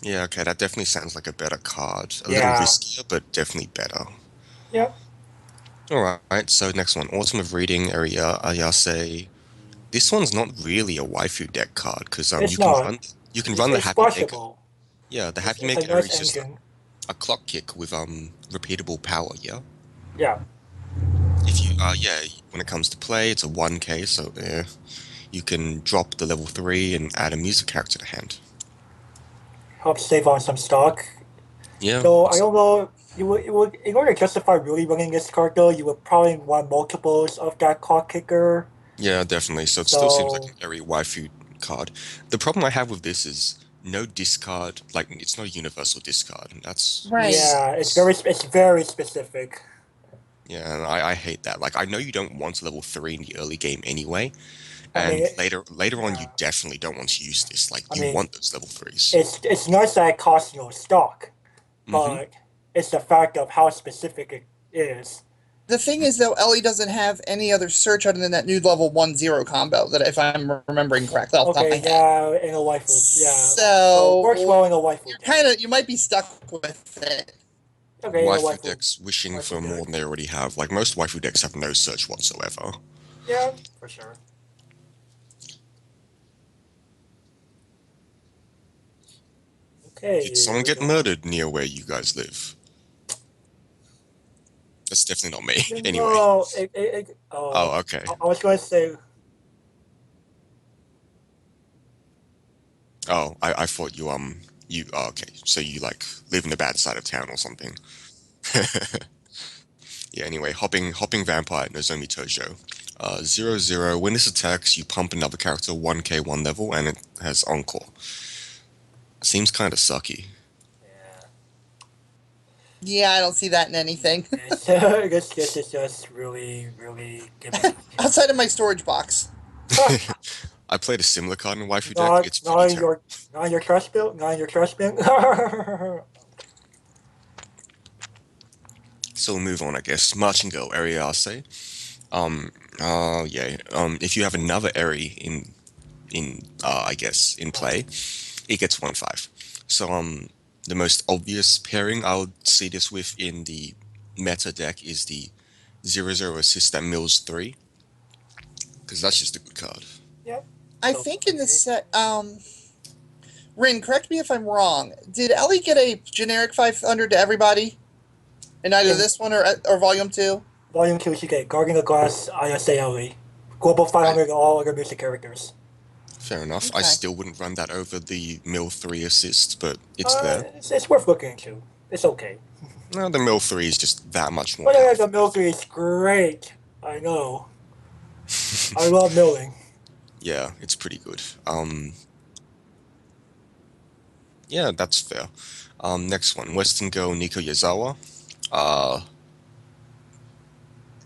Yeah, okay, that definitely sounds like a better card. A Yeah. little riskier, but definitely better. Yep. Alright, so next one. Autumn of Reading, Area Ayase. This one's not really a waifu deck card, because It's you can not. run the It's Happy Maker. squashable. Yeah, the Happy It's Maker a area nice is just engine. a clock kick with repeatable power, yeah? Yeah. If you when it comes to play, it's a 1k, so you can drop the level 3 and add a music character to hand. Helps save on some stock. Yeah. So I don't know. in order to justify really running this card though, you would probably want multiples of that clock kicker. Yeah, definitely. So it still seems like So a very waifu card. The problem I have with this is no discard. Like it's not a universal discard. And that's what Right. yeah, sucks. it's very specific. Yeah, and I hate that. Like I know you don't want level 3 in the early game anyway, I mean, and later on you yeah. definitely don't want to use this. Like I you mean, want those level 3s. it's nice that it costs no stock, Mm-hmm. but it's the fact of how specific it is. The thing is, though, Ellie doesn't have any other search other than that new level 1-0 combo that, if I'm remembering correctly, off the top of my Okay, head. yeah, in a waifu, yeah. So So works well in a waifu deck. you might be stuck with it. Okay, in a Waifu waifu decks wishing for waifu more deck. than they already have. Like most waifu decks have no search whatsoever. Yeah, for sure. Okay. Did someone get murdered near where you guys live? That's definitely not me. Anyway. No, Oh, okay. I was going to say, Oh, I thought you oh, okay. So you like live in the bad side of town or something. Yeah, anyway, hopping vampire Nozomi Tojo. 0/0. When this attacks, you pump another character 1k 1 level and it has encore. Seems kinda sucky. yeah, Yeah, I don't see that in anything. this is just really giving. Outside of my storage box. I played a similar card in waifu deck. not It's not pretty in terrible. your trash bill, not in your trash bin. So we'll move on, I guess. Marching Girl, Area Arce. Yeah. If you have another Eri I guess, in play, it gets 1/5. So, the most obvious pairing I would see this with in the meta deck is the 0/0 assist that mills 3, because that's just a good card. Yeah. I So, think in this set, Rin, correct me if I'm wrong. Did Ellie get a generic 500 to everybody in either In this one or Volume 2? Volume 2 she get Guardian of Glass, ISALE. Global 500 all other music characters. Fair enough. I Okay. still wouldn't run that over the mill 3 assist, but it's there. It's worth looking into. It's okay. No, the mill 3 is just that much more But yeah, the powerful. milking is great. I know. I love milling. Yeah, it's pretty good. Yeah, that's fair. Next one, Western Girl Nico Yazawa. Uh,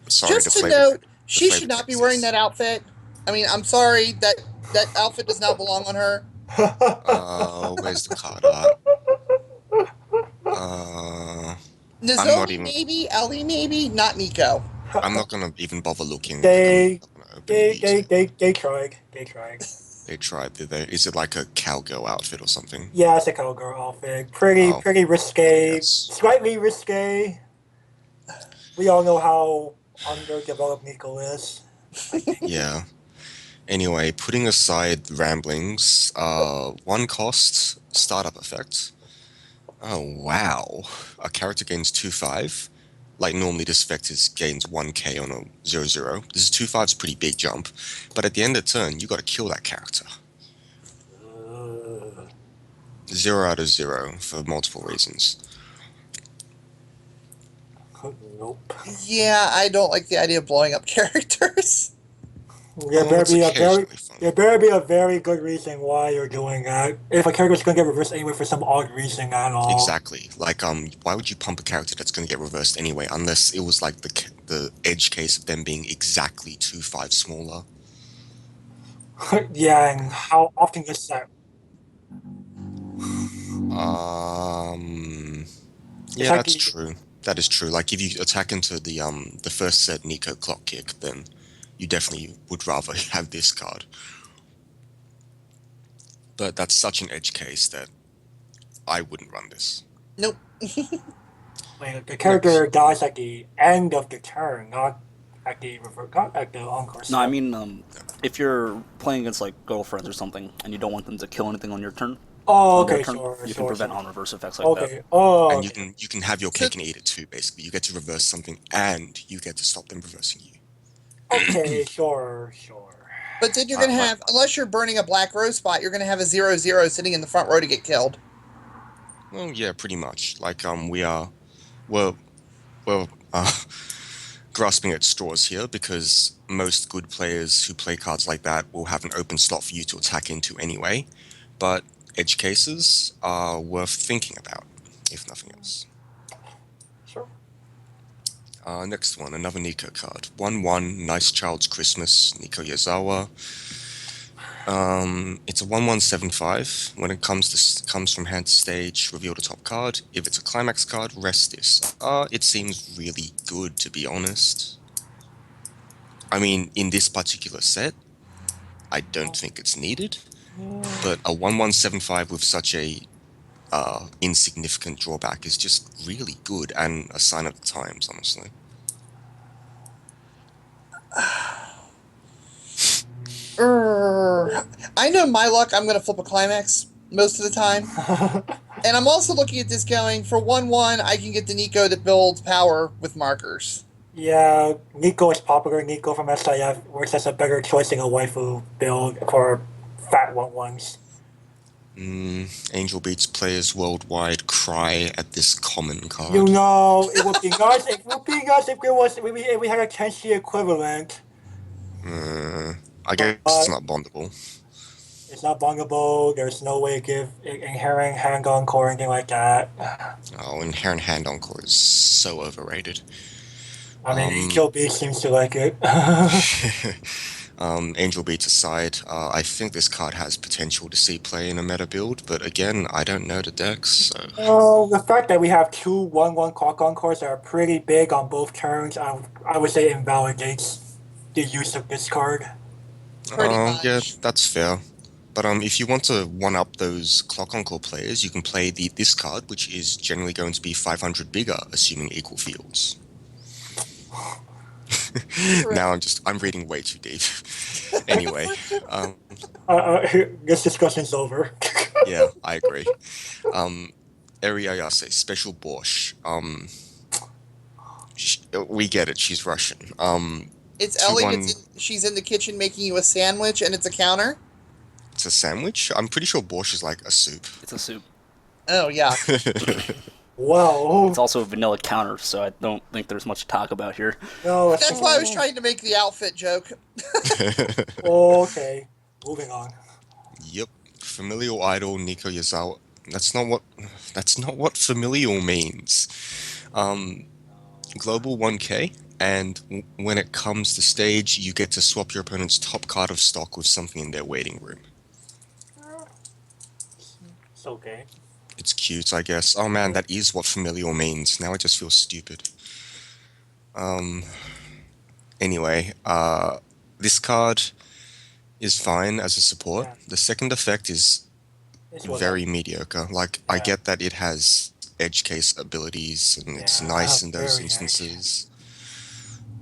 sorry, Just the to flavor, note, the she flavor should not be text wearing is- that outfit. I mean, I'm sorry, that outfit does not belong on her. Where's the card art? I'm not Nozomi even. maybe, Ellie maybe, not Nico. I'm not gonna even bother looking. Like, I'm not gonna open and use it. They tried. They tried. They tried, did they? Is it like a cowgirl outfit or something? Yeah, it's a cowgirl outfit. Oh, Pretty risque. yes. Slightly risque. We all know how underdeveloped Nico is. Yeah. Anyway, putting aside ramblings, 1 cost, startup effect. Oh, wow. A character gains 2/5. Like, normally this effect gains 1k on a 0/0. This is 2/5 is a pretty big jump. But at the end of the turn, you gotta kill that character. 0 out of 0 for multiple reasons. Nope. Yeah, I don't like the idea of blowing up characters. There better It's be a very occasionally fun. there better be a very good reason why you're doing that. If a character's gonna get reversed anyway for some odd reason at all. Exactly. Like, why would you pump a character that's gonna get reversed anyway, unless it was like the edge case of them being exactly 2/5 smaller? Yeah, and how often is that? Yeah, that's Exactly. true. That is true. Like if you attack into the first set Nico clock kick, then you definitely would rather have this card. But that's such an edge case that I wouldn't run this. Nope. Like, the character dies at the end of the turn, not at the encore. No, I mean, if you're playing against like girlfriends or something, and you don't want them to kill anything on your turn, Oh, on their okay, turn, sure, you sure, can prevent sure. on reverse effects like Okay. that. Oh, And okay. you can have your cake and eat it too, basically. You get to reverse something and you get to stop them reversing you. Okay, sure. But then you're going to have, unless you're burning a black row spot, you're going to have a 0/0 sitting in the front row to get killed. Well, yeah, pretty much. Like Well, well, grasping at straws here because most good players who play cards like that will have an open slot for you to attack into anyway. But edge cases are worth thinking about, if nothing else. Sure. Next one, another Nico card. 1/1, Nice Child's Christmas, Nico Yazawa. It's a 1175. When it comes from hand to stage, reveal the top card. If it's a climax card, rest this. It seems really good, to be honest. I mean, in this particular set, I don't think it's needed, but a 1175 with such a insignificant drawback is just really good and a sign of the times, honestly. I know my luck, I'm going to flip a climax most of the time. And I'm also looking at this going, for 1/1, I can get the Nico that builds power with markers. Yeah, Nico is popular. Nico from SIF works as a better choice in a waifu build for fat 1/1s. Angel Beats players worldwide cry at this common card. You know, it would be nice. It would be nice if there was if we had a Tenshi equivalent. I guess it's not bondable. It's not bungable. There's no way to give inherent hand encore or anything like that. Oh, Inherent Hand Encore is so overrated. I mean, Angel B seems to like it. Angel Beats aside, I think this card has potential to see play in a meta build, but again, I don't know the decks, so... Well, the fact that we have two 1/1 clock encores that are pretty big on both turns, I would say invalidates the use of this card. Pretty much. Yeah, that's fair. But if you want to one-up those Clock Encore players, you can play this card, which is generally going to be 500 bigger, assuming equal fields. Now I'm reading way too deep. Anyway, This discussion's over. yeah, I agree. Eri Ayase, Special Borscht. We get it, she's Russian. It's Ellie, 2/1 she's in the kitchen making you a sandwich, and it's a counter? It's a sandwich? I'm pretty sure borscht is like a soup. It's a soup. Oh, yeah. Wow. It's also a vanilla counter, so I don't think there's much to talk about here. No, That's why I was trying to make the outfit joke. Okay, moving on. Yep. Familial idol Nico Yazawa. That's not what familial means. Global 1K, and when it comes to stage, you get to swap your opponent's top card of stock with something in their waiting room. It's okay. It's cute, I guess. Oh man, that is what familial means. Now I just feel stupid. Anyway, this card is fine as a support. Yeah. The second effect is It's what very mediocre. Like, I Yeah. get that it has edge case abilities and it's Yeah, nice in those very nice. instances.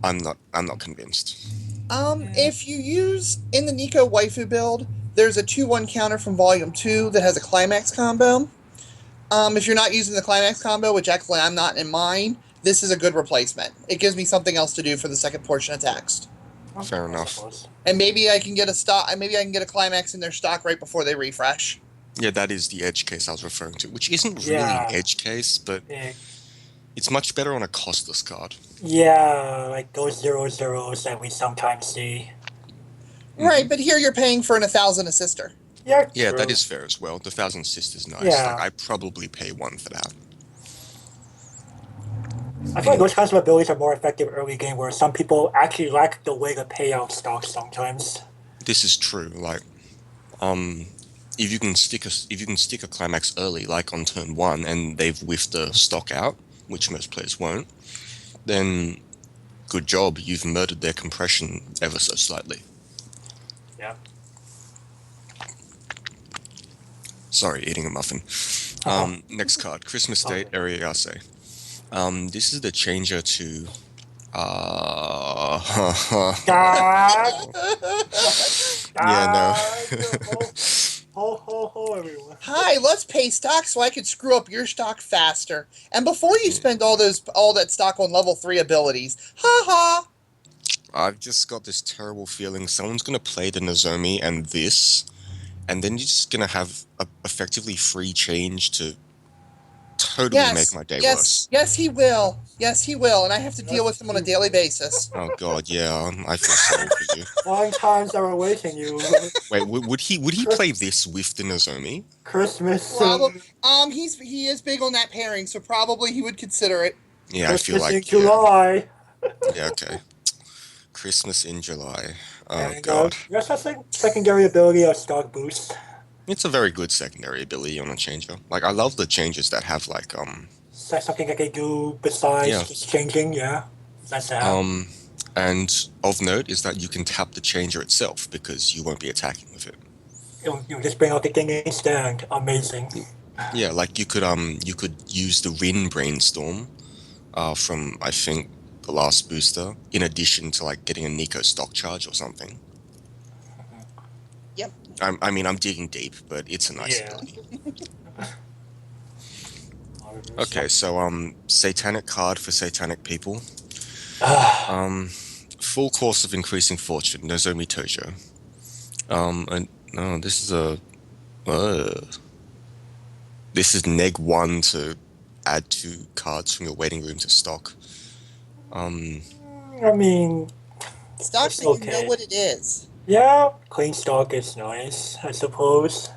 I'm not convinced. If you use, in the Nico waifu build, there's a 2/1 counter from Volume 2 that has a climax combo. If you're not using the climax combo, which actually I'm not in mine, this is a good replacement. It gives me something else to do for the second portion of text. Fair I enough. suppose. And maybe I can get a climax in their stock right before they refresh. Yeah, that is the edge case I was referring to, which isn't really Yeah. an edge case, but Yeah. it's much better on a costless card. Yeah, like those 0/0s that we sometimes see. Right, but here you're paying for an 1,000 assister. Yeah, Yeah, true. that is fair as well. The Thousand Sisters nice. Yeah. Like, I'd probably pay one for that. I feel like those kinds of abilities are more effective early game, where some people actually lack the way to pay out stocks sometimes. This is true. Like, if you can stick a climax early, like on turn 1, and they've whiffed the stock out, which most players won't, then good job. You've murdered their compression ever so slightly. Yeah. Sorry, eating a muffin. Next card, Christmas Date, Ariase. This is the changer to... Yeah, no. Ho, everyone. Hi, let's pay stock so I can screw up your stock faster. And before you spend all that stock on level 3 abilities. Ha ha! I've just got this terrible feeling someone's going to play the Nozomi and this, and then you're just going to have effectively free change to totally make my day worse. Yes, he will. Yes, he will. And I have to deal with him on a daily basis. Oh God, yeah, I feel sorry for you. Long times are awaiting you. Wait, would he play this with the Nozomi? Christmas. Probably. He is big on that pairing, so probably he would consider it. Yeah, I feel Christmas in like July. yeah, okay. Christmas in July. Oh And God, yes, that's like secondary ability of stock boost. it's a very good secondary ability on a changer. Like I love the changes that have like Is that something that they do besides Yeah. just changing? Yeah. That's that. And of note is that you can tap the changer itself because you won't be attacking with it. You'll just bring out the thing instead. Amazing. Yeah, like you could use the Rin Brainstorm from I think the last booster in addition to like getting a Nico stock charge or something. Yep. I mean I'm digging deep, but it's a nice Yeah. ability. Okay, so satanic card for satanic people. Full course of increasing fortune, Nozomi Tojo. And no, this is a this is neg 1 to add 2 cards from your waiting room to stock. I mean, Stock It's that you okay. know what it is. yeah, clean stock is nice, I suppose.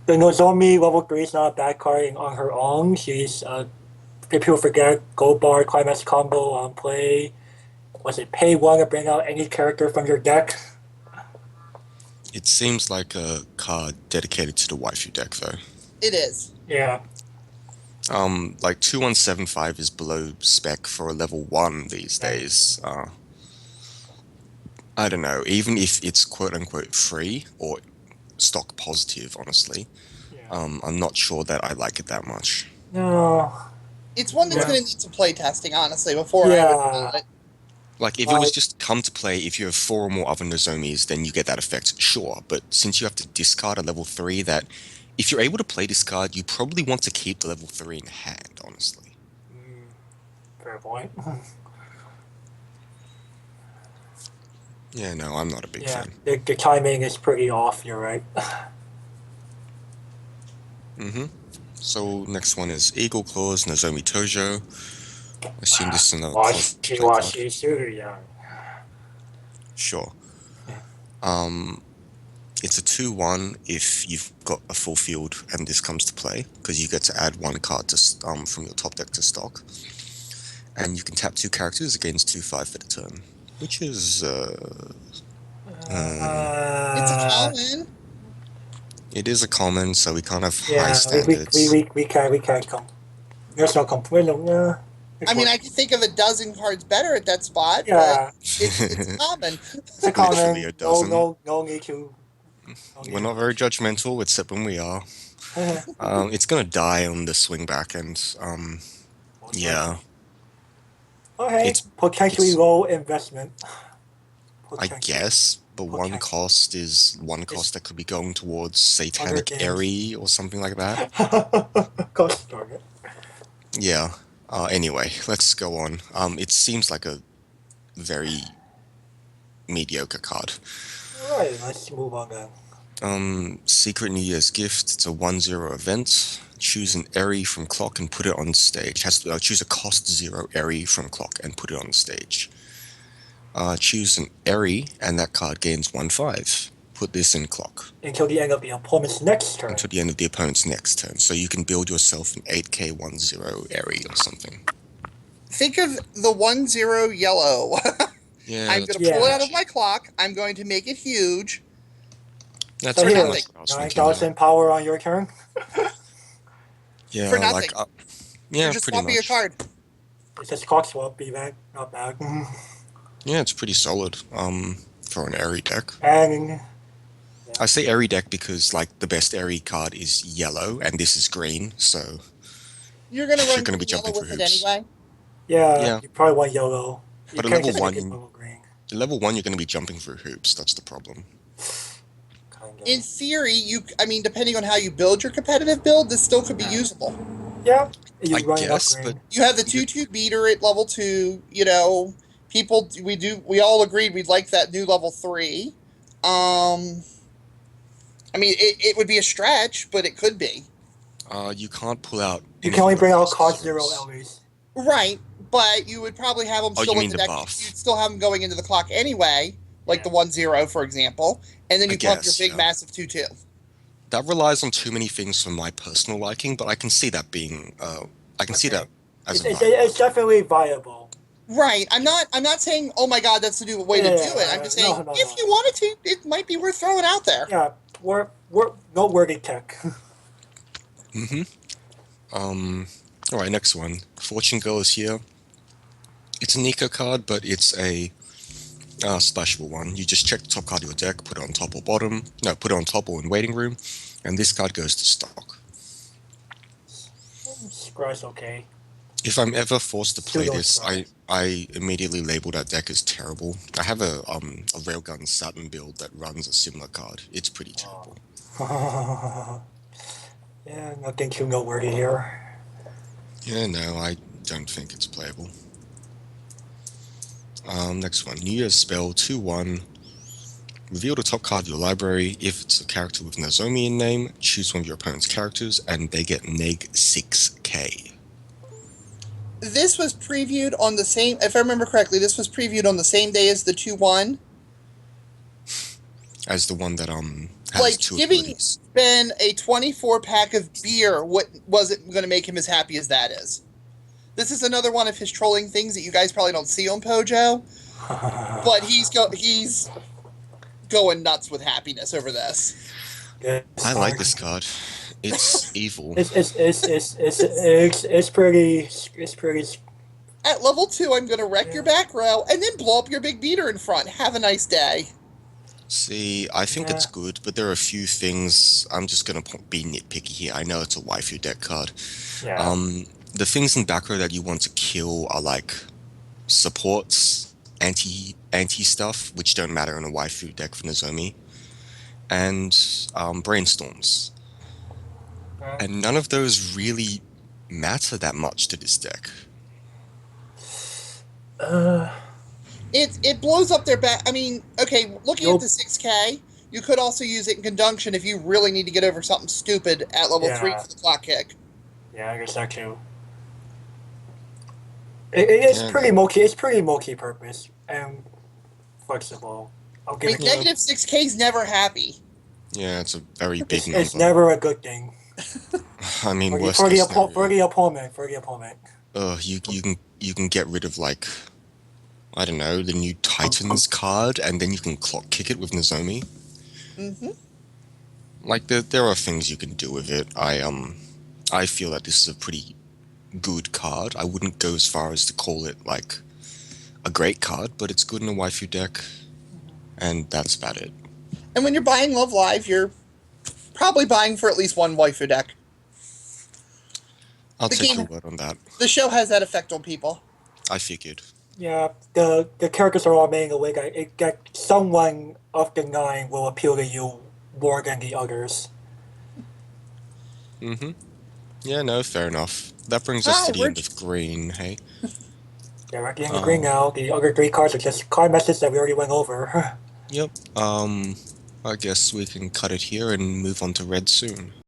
The Nozomi level 3 is not a bad card on her own. She's, if people forget, Gold Bar, Climax combo on play. Was it pay 1 to bring out any character from your deck? It seems like a card dedicated to the waifu deck though. It is. Yeah. Like 2175 is below spec for a level 1 these Right. days. I don't know, even if it's quote unquote free or stock positive, honestly, Yeah. I'm not sure that I like it that much. No. It's one that's Yeah. going to need some play testing, honestly, before I Yeah. would pull it. Like, if it was Like- just come to play, if you have 4 or more other Nozomis, then you get that effect, sure. But since you have to discard a level 3, that if you're able to play this card, you probably want to keep the level 3 in hand, honestly. Fair point. Yeah, no, I'm not a big Yeah, fan. the timing is pretty off, you're right. So, next one is Eagle Claws, Nozomi Tojo. I assume this is another Washi cosplay card. washi Surya. Sure. It's a 2/1 if you've got a full field and this comes to play, because you get to add 1 card to from your top deck to stock, and you can tap 2 characters against 2/5 for the turn, which is It's a common. it is a common, so we can't have high Yeah, standards. we can't come. There's no complaint. Yeah. I mean, I can think of a dozen cards better at that spot, Yeah, but it's common. it's a common. Literally a dozen. No need to. We're not very judgmental, except when we are. It's gonna die on the swing back, and yeah, Okay, It's- potentially it's- low investment. I guess. But one Okay. cost is one cost that could be going towards Satanic games. Airy or something like that. Cost target. Yeah. Anyway, let's go on. It seems like a very mediocre card. Alright, let's move on then. Secret New Year's Gift. It's a 1/0 event. Choose an Airy from clock and put it on stage. Has to choose a cost 0 Airy from clock and put it on stage. Choose an Airy and that card gains 1/5. Put this in clock Until the end of the opponent's next turn. until the end of the opponent's next turn. So you can build yourself an 8k 1/0 Airy or something. Think of the 1/0 yellow. Yeah, I'm that's going to pull it Yeah. out of my clock. I'm going to make it huge. That's So pretty here, much what I was thinking. 9,000 power on your turn. Yeah, for like nothing. yeah, You're just pretty swapping a much. card. It's just clock swap, be back, not bad. Yeah, it's pretty solid. For an Airy deck. And I say Airy deck because like the best Airy card is yellow and this is green, so You're going to You're run gonna be yellow jumping with for it hoops. anyway. Yeah. you probably want yellow. You But a can't level just make it 1 level green. level 1 you're gonna be jumping through hoops, that's the problem. Kinda. In theory, depending on how you build your competitive build, this still could be usable. Yeah, you I run it up guess, green. but You have the 2/2 beater at level 2. People, we all agreed we'd like that new level 3. It would be a stretch, but it could be. you can't pull out You can only anything bring that out lasts cost 0 zeros. at least. Right, but you would probably have them Oh, still you in mean the the deck. buff? You'd still have them going into the clock anyway, like the Yeah. 1-0, for example, and then I you pump your guess, big yeah. massive 2-2. That relies on too many things for my personal liking, but I can see that being, I can see Okay. that as a It's viable. definitely viable. Right. I'm not saying, oh my god, that's the new way to do it. I'm just saying, No, no, if no. you wanted to, it might be worth throwing out there. Yeah, we're noteworthy tech. Mm-hmm. All right, next one. Fortune Girl is here. It's a Nico card, but it's a splashable one. You just check the top card of your deck, put it on top or bottom. No, put it on top or in waiting room, and this card goes to stock. Scry's okay. If I'm ever forced to play Pseudo this, Scry. I immediately label that deck as terrible. I have a Railgun Saturn build that runs a similar card. It's pretty terrible. Yeah, nothing too noteworthy here. Yeah, no, I don't think it's playable. Next one. New Year's spell 2/1. Reveal the top card of your library. If it's a character with Nozomi in name, choose one of your opponent's characters, and they get neg 6k. This was previewed on the same, if I remember correctly, this was previewed on the same day as the 2-1. As the one that has Like, two giving abilities. Ben a 24 pack of beer wasn't going to make him as happy as that is. This is another one of his trolling things that you guys probably don't see on Pojo, but he's going nuts with happiness over this. I like this card. It's evil. It's pretty. At level 2, I'm going to wreck your back row and then blow up your big beater in front. Have a nice day. See, I think it's good, but there are a few things. I'm just gonna be nitpicky here. I know it's a waifu deck card. Yeah. The things in back row that you want to kill are like supports, anti stuff, which don't matter in a waifu deck for Nozomi, and brainstorms. And none of those really matter that much to this deck. It blows up their back. I mean, okay, looking at the 6k, you could also use it in conjunction if you really need to get over something stupid at level 3 for the clock kick. Yeah, I guess that too. It's pretty multi-purpose and flexible. I'll give it to you. Negative 6k's never happy. Yeah, it's a very big number. It's never a good thing. I mean, For worst the case opponent. you can get rid of like, I don't know, the new Titans card, and then you can clock kick it with Nozomi. Mm-hmm. Like there are things you can do with it. I feel that this is a pretty good card. I wouldn't go as far as to call it like a great card, but it's good in a waifu deck, and that's about it. And when you're buying Love Live, you're probably buying for at least one waifu deck. I'll take your word on that. The show has that effect on people. I figured. Yeah, the characters are all made in a way that someone of the 9 will appeal to you more than the others. Mm-hmm. Yeah, no, fair enough. That brings us to the end of green, hey? Yeah, we're at the end of green now. The other 3 cards are just card messages that we already went over. Yep. I guess we can cut it here and move on to red soon.